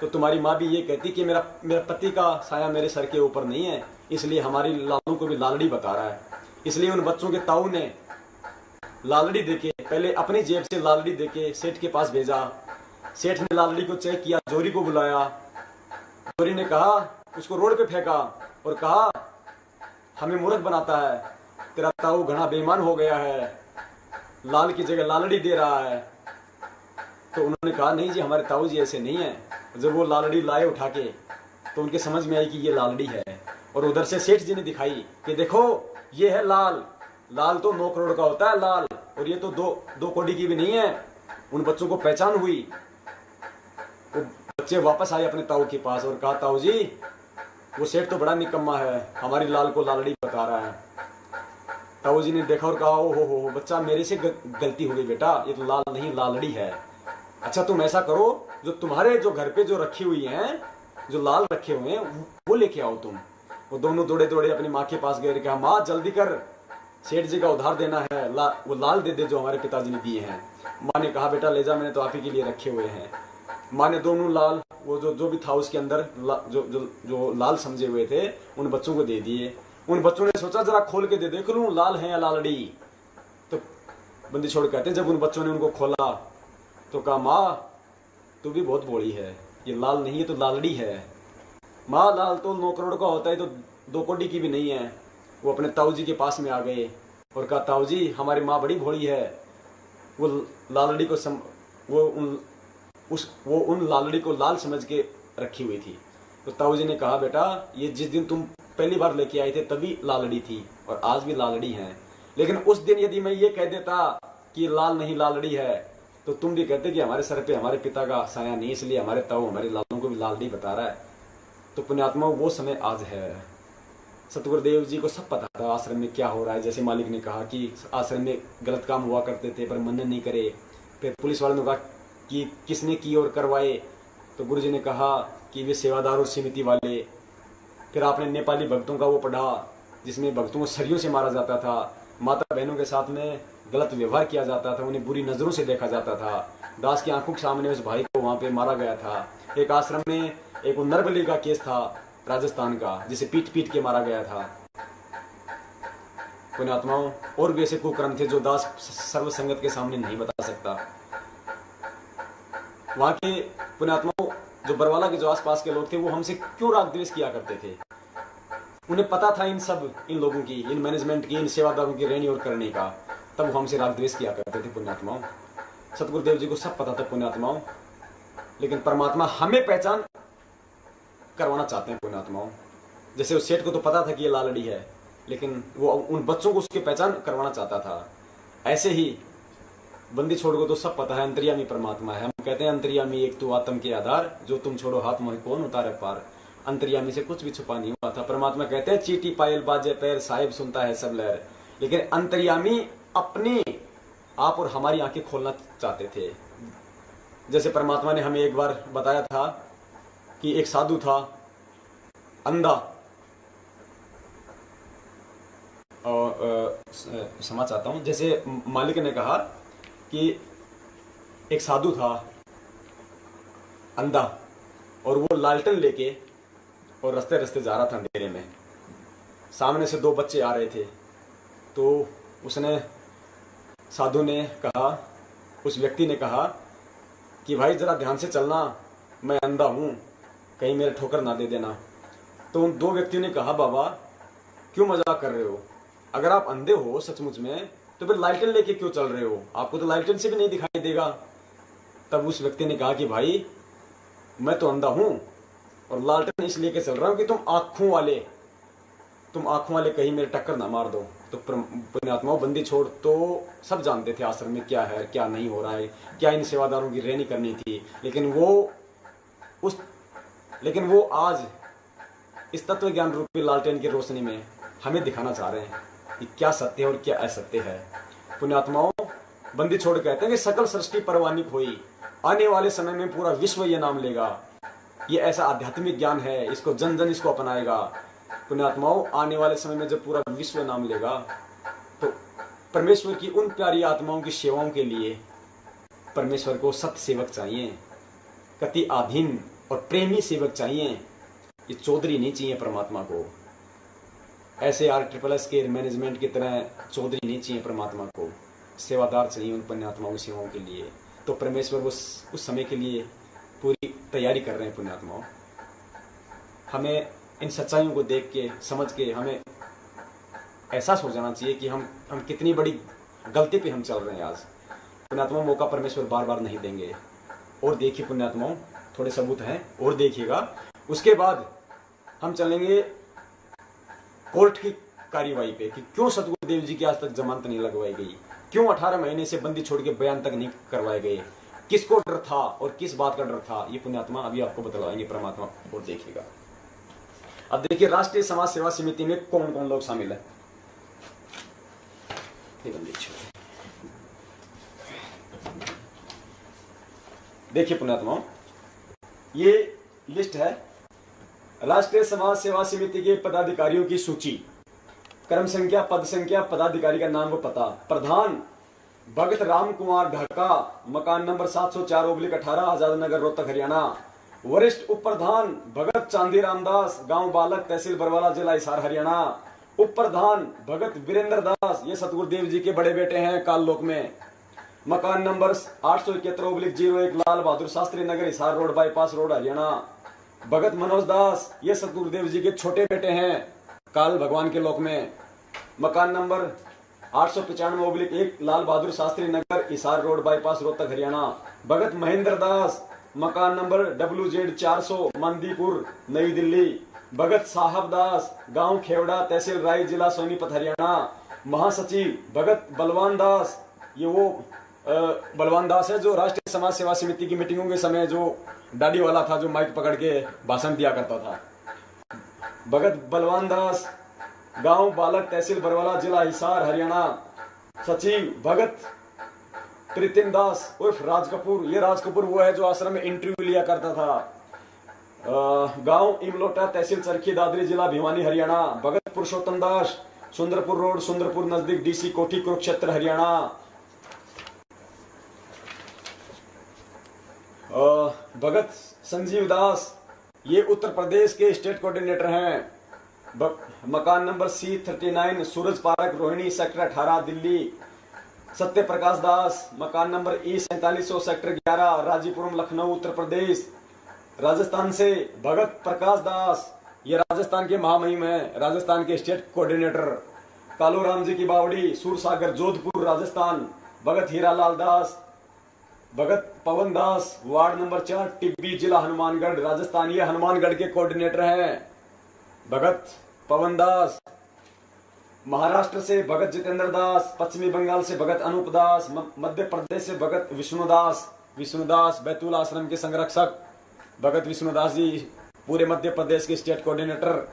तो तुम्हारी माँ भी ये कहती कि मेरा पति का साया मेरे सर के ऊपर नहीं है, इसलिए हमारी लालू को भी लालड़ी बता रहा है। इसलिए उन बच्चों के ताऊ ने लालड़ी देके, पहले अपनी जेब से लालड़ी देके सेठ के पास भेजा। सेठ ने लालड़ी को चेक किया, जोरी को बुलाया। जोरी ने कहा, उसको रोड पे फेंका और कहा हमें मूर्ख बनाता है, तेरा ताऊ घना बेईमान हो गया है, लाल की जगह लालड़ी दे रहा है। तो उन्होंने कहा नहीं जी, हमारे ताऊ जी ऐसे नहीं है। जब वो लालड़ी लाए उठा के तो उनके समझ में आई कि ये लालड़ी है। और उधर से सेठ जी ने दिखाई कि देखो ये है लाल, लाल तो 9 करोड़ का होता है लाल, और ये तो दो कौड़ी की भी नहीं है। उन बच्चों को पहचान हुई। वो बच्चे वापस आए अपने ताऊ के पास और कहा ताऊ जी वो सेठ तो बड़ा निकम्मा है, हमारी लाल को लालड़ी बता रहा है। ताऊ जी ने देखा और कहा ओ हो बच्चा मेरे से गलती हो गई बेटा, ये तो लाल नहीं लालड़ी है। अच्छा तुम ऐसा करो, जो तुम्हारे जो घर पे जो रखी हुई हैं, जो लाल रखे हुए हैं वो लेके आओ तुम। वो दोनों दौड़े दौड़े अपनी माँ के पास गए, कहा माँ जल्दी कर, सेठ जी का उधार देना है, वो लाल दे दे जो हमारे पिताजी ने दिए हैं। माँ ने कहा बेटा ले जा, मैंने तो आप ही के लिए रखे हुए हैं। माँ ने दोनों लाल, वो जो भी था उसके अंदर जो लाल समझे हुए थे उन बच्चों को दे दिए। उन बच्चों ने सोचा जरा खोल के देख लूं लाल है या लालड़ी। तो बंदी छोड़ कहते हैं जब उन बच्चों ने उनको खोला तो कहा माँ तू भी बहुत बोली है, ये लाल नहीं है तो लालड़ी है। माँ लाल तो 9 करोड़ का होता है, तो 2 कौड़ी की भी नहीं है। वो अपने ताऊ जी के पास में आ गए और कहा ताऊ जी हमारी माँ बड़ी भोली है, वो लालड़ी को वो उन लालड़ी को लाल समझ के रखी हुई थी। तो ताऊ जी ने कहा बेटा ये जिस दिन तुम पहली बार लेके आए थे तभी लालड़ी थी और आज भी लालड़ी है, लेकिन उस दिन यदि मैं ये कह देता कि लाल नहीं लालड़ी है तो तुम भी कहते कि हमारे सर पे हमारे पिता का साया नहीं, इसलिए हमारे ताऊ हमारे लालों को भी लालड़ी बता रहा है। तो पुण्यात्मा वो समय आज है। सतगुरुदेव जी को सब पता था आश्रम में क्या हो रहा है। जैसे मालिक ने कहा कि आश्रम में गलत काम हुआ करते थे पर मनन नहीं करे। फिर पुलिस वालों ने कहा कि किसने की और करवाए, तो गुरुजी ने कहा कि वे सेवादार और समिति वाले। फिर आपने नेपाली भक्तों का वो पढ़ा जिसमें भक्तों को सरियों से मारा जाता था, माता बहनों के साथ में गलत व्यवहार किया जाता था, उन्हें बुरी नजरों से देखा जाता था। दास की आंखों के सामने उस भाई को वहां पे मारा गया था। एक आश्रम में एक वो नरबली का केस था राजस्थान का, जिसे पीट पीट के मारा गया था। पुण्यात्माओं, और भी ऐसे कुकर्म थे जो दास सर्व संगत के सामने नहीं बता सकता। वहां के पुण्यात्माओं, जो बरवाला के जो आसपास के लोग थे, वो हमसे क्यों राग द्वेष किया करते थे। उन्हें पता था इन लोगों की, इन मैनेजमेंट की, इन सेवादारों की रहनी और करने का, तब वो हमसे राग द्वेष किया करते थे पुण्यात्माओं। सतगुरुदेव जी को सब पता था पुण्यात्माओं, लेकिन परमात्मा हमें पहचान करवाना चाहते हैं पुण्यात्माओं। जैसे उस सेठ को तो पता था कि ये लालड़ी है, लेकिन वो उन बच्चों को उसकी पहचान करवाना चाहता था। ऐसे ही बंदी छोड़ को तो सब पता है, अंतर्यामी परमात्मा है। हम कहते हैं अंतर्यामी एक तू आत्म के आधार, जो तुम छोड़ो हाथ मोहि कौन उतारे पार। अंतर्यामी से कुछ भी छुपा नहीं हुआ था। परमात्मा कहते हैं चीटी पायल बाजे पैर, साहिब सुनता है सब लहर। लेकिन अंतर्यामी अपने आप और हमारी आंखें खोलना चाहते थे। जैसे परमात्मा ने हमें एक बार बताया था कि एक साधु था अंधा, और क्षमा चाहता हूं, जैसे मालिक ने कहा कि एक साधु था अंधा, और वो लालटेन लेके और रास्ते रास्ते जा रहा था अंधेरे में। सामने से दो बच्चे आ रहे थे, तो उसने, साधु ने कहा, उस व्यक्ति ने कहा कि भाई जरा ध्यान से चलना, मैं अंधा हूं, कहीं मेरे ठोकर ना दे देना। तो उन दो व्यक्तियों ने कहा बाबा क्यों मजाक कर रहे हो, अगर आप अंधे हो सचमुच में तो फिर लालटेन लेके क्यों चल रहे हो, आपको तो लालटेन से भी नहीं दिखाई देगा। तब उस व्यक्ति ने कहा कि भाई मैं तो अंधा हूं और लालटेन इसलिए के चल रहा हूं कि तुम आंखों वाले कहीं मेरे टक्कर ना मार दो। तो पुण्यात्माओं, बंदी छोड़ तो सब जानते थे आश्रम में क्या है क्या नहीं हो रहा है, क्या इन सेवादारों की रहनी करनी थी। लेकिन वो आज इस तत्व ज्ञान रूपी लालटेन की रोशनी में हमें दिखाना चाह रहे हैं कि क्या सत्य है और क्या असत्य है। पुण्यात्माओं, बंदी छोड़ कहते हैं कि सकल सृष्टि परवानिक हुई, आने वाले समय में पूरा विश्व ये नाम लेगा। ये ऐसा आध्यात्मिक ज्ञान है, इसको जन जन इसको अपनाएगा। पुण्यात्माओं, आने वाले समय में जब पूरा विश्व नाम लेगा तो परमेश्वर की उन प्यारी आत्माओं की सेवाओं के लिए परमेश्वर को सत्य सेवक चाहिए, कति आधीन और प्रेमी सेवक चाहिए। ये चौधरी नहीं चाहिए परमात्मा को, ऐसे RSSS के मैनेजमेंट की तरह चौधरी नहीं चाहिए परमात्मा को, सेवादार चाहिए उन पुण्यात्माओं की सेवाओं के लिए। तो परमेश्वर उस समय के लिए पूरी तैयारी कर रहे हैं पुण्यात्माओं। हमें इन सच्चाइयों को देख के, समझ के, हमें एहसास हो जाना चाहिए कि हम कितनी बड़ी गलती पे हम चल रहे हैं आज। पुण्यात्माओं, मौका परमेश्वर बार बार नहीं देंगे। और देखिए पुण्यात्माओं, थोड़े सबूत हैं और देखिएगा। उसके बाद हम चलेंगे कोर्ट की कार्यवाही पे कि क्यों सतगुरुदेव जी की आज तक जमानत नहीं लगवाई गई, क्यों 18 महीने से बंदी छोड़ के बयान तक नहीं करवाए गए, किसको डर था और किस बात का डर था, ये पुण्यात्मा अभी आपको बतलाएंगे परमात्मा। और देखिएगा, अब देखिए राष्ट्रीय समाज सेवा समिति में कौन कौन लोग शामिल है। देखिए पुण्यात्मा, ये लिस्ट है राष्ट्रीय समाज सेवा समिति के पदाधिकारियों की सूची, क्रम संख्या, पद संख्या, पदाधिकारी का नाम व पता। प्रधान भगत राम कुमार ढाका, मकान नंबर 704/18, आजाद नगर, रोहतक, हरियाणा। वरिष्ठ उप प्रधान भगत चांदी रामदास, गांव बालक, तहसील बरवाला, जिला हिसार, हरियाणा। उप प्रधान भगत वीरेंद्र दास, ये सतगुरुदेव जी के बड़े बेटे हैं काल लोक में। मकान number 871/01, Lal Bahadur Shastri Nagar, Hisar road, bypass road, Haryana. Bhagat Manoj Das, ये सतगुरुदेव जी के छोटे बेटे हैं काल भगवान के लोक में। मकान नंबर 895/1, लाल बहादुर शास्त्री नगर, हिसार रोड, बाईपास, रोहतक, हरियाणा। भगत महेंद्र दास, मकान नंबर WZ 400, मंदीपुर, नई दिल्ली। भगत साहब दास, गांव खेवड़ा, तहसील राय, जिला सोनीपत, हरियाणा। महासचिव भगत बलवान दास, ये वो बलवान दास है जो राष्ट्रीय समाज सेवा समिति की मीटिंगों के समय जो दाढ़ी वाला था, जो माइक पकड़ के भाषण दिया करता था। भगत बलवान दास, गांव बालक, तहसील बरवाला, जिला हिसार, हरियाणा। सचिव भगत प्रीतिम दास उर्फ राज कपूर, ये राज कपूर वो है जो आश्रम में इंटरव्यू लिया करता था। गांव इमलोटा, तहसील चरखी दादरी, जिला भिवानी, हरियाणा। भगत पुरुषोत्तम दास, सुंदरपुर रोड, सुंदरपुर नजदीक, DC कोठी, कुरुक्षेत्र, हरियाणा। भगत संजीव दास, ये उत्तर प्रदेश के स्टेट कोऑर्डिनेटर हैं। मकान नंबर C39 सूरज पार्क रोहिणी सेक्टर 18 दिल्ली। सत्य प्रकाश दास मकान number E4700 sector 11 राजीपुरम Lucknow Uttar Pradesh. Rajasthan से भगत प्रकाश दास, ये राजस्थान के महामहिम हैं, राजस्थान के स्टेट कोऑर्डिनेटर। कालू राम जी की बावड़ी सूरसागर जोधपुर राजस्थान। भगत हीरालाल दास, भगत पवन दास वार्ड नंबर 4 टिब्बी जिला हनुमानगढ़ राजस्थान, ये हनुमानगढ़ के कोऑर्डिनेटर हैं भगत पवन दास। महाराष्ट्र से भगत जितेंद्र दास, पश्चिमी बंगाल से भगत अनूप दास, मध्य प्रदेश से भगत विष्णुदास बैतूल आश्रम के संरक्षक भगत विष्णुदास जी, पूरे मध्य प्रदेश के स्टेट कोऑर्डिनेटर।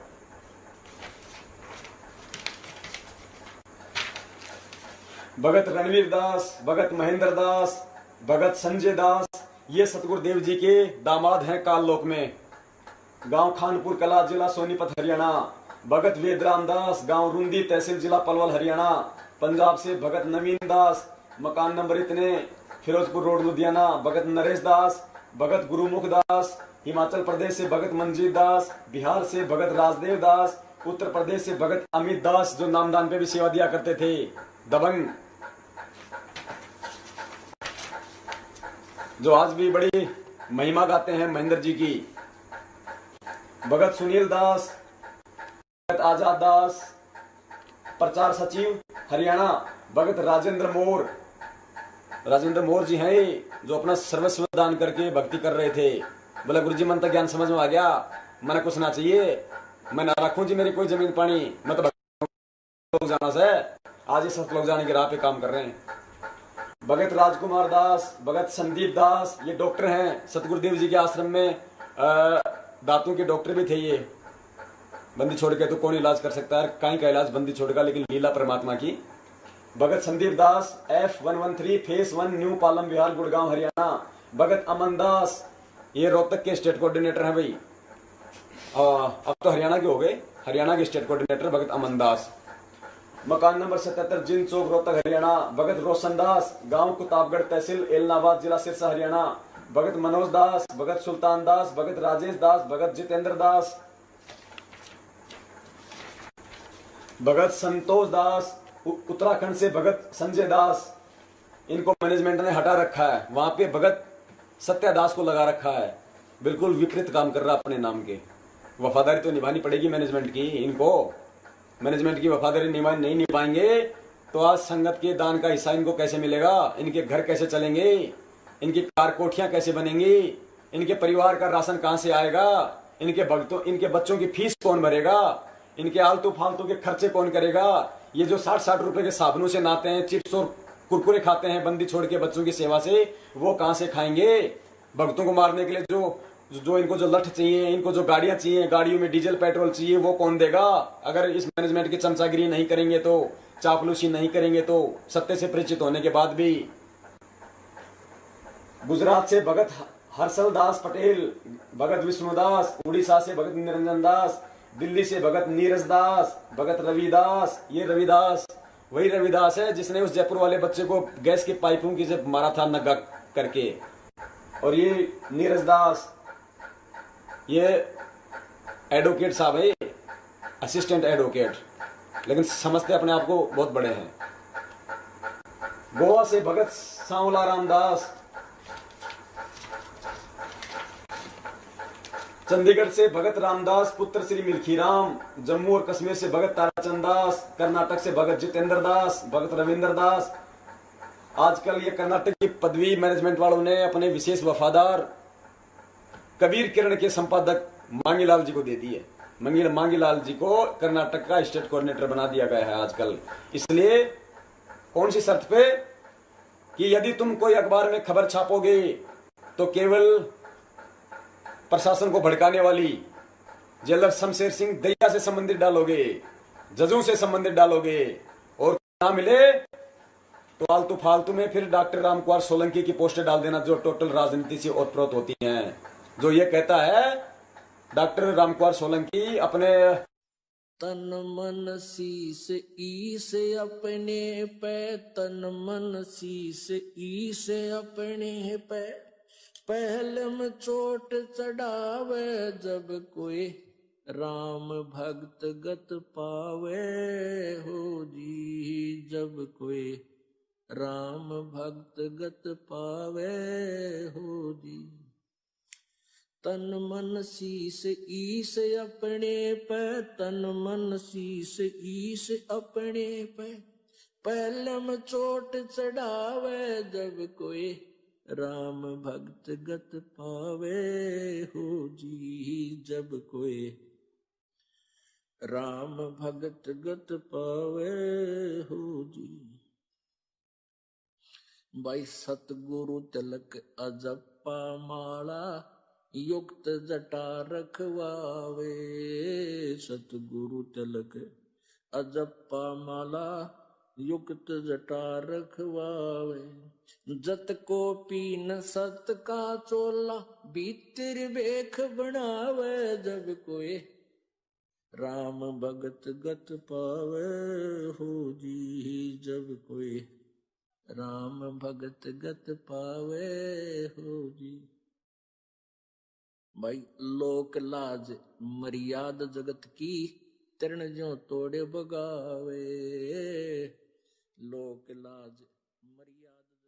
भगत रणवीर दास, भगत महेंद्र दास, भगत संजय दास, ये सतगुरुदेव जी के दामाद हैं काललोक में। गांव खानपुर कला जिला सोनीपत हरियाणा। भगत वेदराम दास, गांव रुंदी तहसील जिला पलवल हरियाणा। पंजाब से भगत नवीन दास, मकान नंबर इतने फिरोजपुर रोड लुधियाना। भगत नरेश दास, भगत गुरुमुख दास। हिमाचल प्रदेश से भगत मंजीत दास, बिहार से भगत राजदेव दास, उत्तर प्रदेश से भगत अमित दास जो नामदान पे भी सेवा दिया करते थे, दबंग, जो आज भी बड़ी महिमा गाते हैं महेंद्र जी की। भगत सुनील दास, भगत आजाद दास, प्रचार सचिव हरियाणा। भगत राजेंद्र मोर जी हैं जो अपना सर्वस्व दान करके भक्ति कर रहे थे। बोला गुरुजी मन तक ज्ञान समझ में आ गया, मैंने कुछ ना चाहिए, मैं ना रखूं जी मेरी कोई जमीन पानी, मैं तो लोग जाना से आज ही सत लोग जाने की राह पे काम कर रहे हैं। भगत राजकुमार दास, भगत संदीप दास, ये डॉक्टर हैं सतगुरुदेव जी के आश्रम में, दांतों के डॉक्टर भी थे ये। बंदी छोड़ के तो कौन इलाज कर सकता है, कहीं का इलाज बंदी छोड़कर, लेकिन लीला परमात्मा की। भगत संदीप दास F113 फेस 1 न्यू पालम विहार गुड़गांव हरियाणा। भगत अमन दास, ये रोहतक के स्टेट कोऑर्डिनेटर हैं भाई, अब तो हरियाणा के हो गए, हरियाणा के स्टेट कोऑर्डिनेटर भगत अमन दास। मकान नंबर 77 जिन चौक रोहतक हरियाणा। भगत रोशन दास, गांव कुताबगढ़ तहसील एलनाबाद जिला सिरसा हरियाणा। भगत मनोज दास, भगत सुल्तान दास, भगत राजेश दास, भगत जितेंद्र दास, भगत संतोष दास। उत्तराखंड से भगत संजय दास, इनको मैनेजमेंट ने हटा रखा है, वहां पे भगत सत्या दास को लगा रखा है, बिल्कुल विपरीत काम कर रहा अपने नाम के। वफादारी तो निभानी पड़ेगी मैनेजमेंट की, इनको मैनेजमेंट की वफादारी नहीं निभाएंगे तो आज संगत के दान का हिस्सा इनको कैसे मिलेगा, इनके घर कैसे चलेंगे, इनकी कार कोठियां कैसे बनेंगी, इनके परिवार का राशन कहां से आएगा, इनके बच्चों की फीस कौन भरेगा, इनके आलतू फालतू के खर्चे कौन करेगा। ये जो 60-60 रुपए के साबुनों से नहाते हैं, चिप्स और कुरकुरे खाते हैं बंदी छोड़ के बच्चों की सेवा से, वो कहां से खाएंगे। भक्तों को मारने के लिए जो इनको जो लठ चाहिए, इनको जो गाड़ियां चाहिए, गाड़ियों में डीजल पेट्रोल चाहिए, वो कौन देगा। अगर इस मैनेजमेंट की चमचागिरी नहीं करेंगे तो, चापलूसी नहीं करेंगे तो, सत्य से परिचित होने के बाद भी। गुजरात से भगत हर्षल दास पटेल, भगत विष्णुदास। उड़ीसा से भगत निरंजन दास। दिल्ली से भगत नीरज दास, भगत रविदास। ये रविदास वही रविदास है जिसने उस जयपुर वाले बच्चे को गैस के पाइपों की से मारा था नग्गा करके। और ये नीरज दास, ये एडवोकेट साहब है, असिस्टेंट एडवोकेट, लेकिन समझते अपने आप को बहुत बड़े हैं। गोवा से भगत सांवला रामदास। चंडीगढ़ से भगत रामदास पुत्र श्री मिल्खीराम। जम्मू और कश्मीर से भगत ताराचंद दास। कर्नाटक से भगत जितेंद्र दास, भगत रविंद्र दास। आजकल ये कर्नाटक की पदवी मैनेजमेंट वालों ने अपने विशेष वफादार कबीर किरण के संपादक मांगीलाल जी को दे दी है। मांगीलाल जी को कर्नाटक का स्टेट कोऑर्डिनेटर बना दिया गया है आजकल। इसलिए कौन सी शर्त पे कि यदि तुम कोई अखबार में खबर छापोगे तो केवल प्रशासन को भड़काने वाली जेलर शमशेर सिंह दहिया से संबंधित डालोगे, जजों से संबंधित डालोगे, और ना मिले तो आलतू फालतू में फिर डॉक्टर रामकुमार सोलंकी की पोस्टें डाल देना, जो टोटल राजनीति से ओतप्रोत होती हैं। जो ये कहता है डॉक्टर रामकुमार सोलंकी अपने तन मन शीस ईस अपने पे, तन मन शीस ईस अपने पे, पहले में चोट चढ़ावे जब कोई राम भक्त गत पावे हो जी। जब कोई राम भक्त गत पावे हो जी। तन मन शीस ईस अपने पे, तन मन शीस ईस अपने पे, पहलम चोट चढ़ावे जब कोई राम भक्त गत पावे हो जी। जब कोई राम भक्त गत पावे हो जी। भाई सतगुरु तिलक अजप्पा माला, युक्त जटा रखवावे। सतगुरु तिलक अजप्पा माला, युक्त जटा रखवावे। जत को पीन सत का चोला, भीतर बेख बनावे जब कोई राम भगत गत पावे हो जी। जब कोई राम भगत गत पावे हो जी। भाई लोक लाज मर्याद जगत की, तरण ज्यों तोड़े बगावे। लोक लाज मर्याद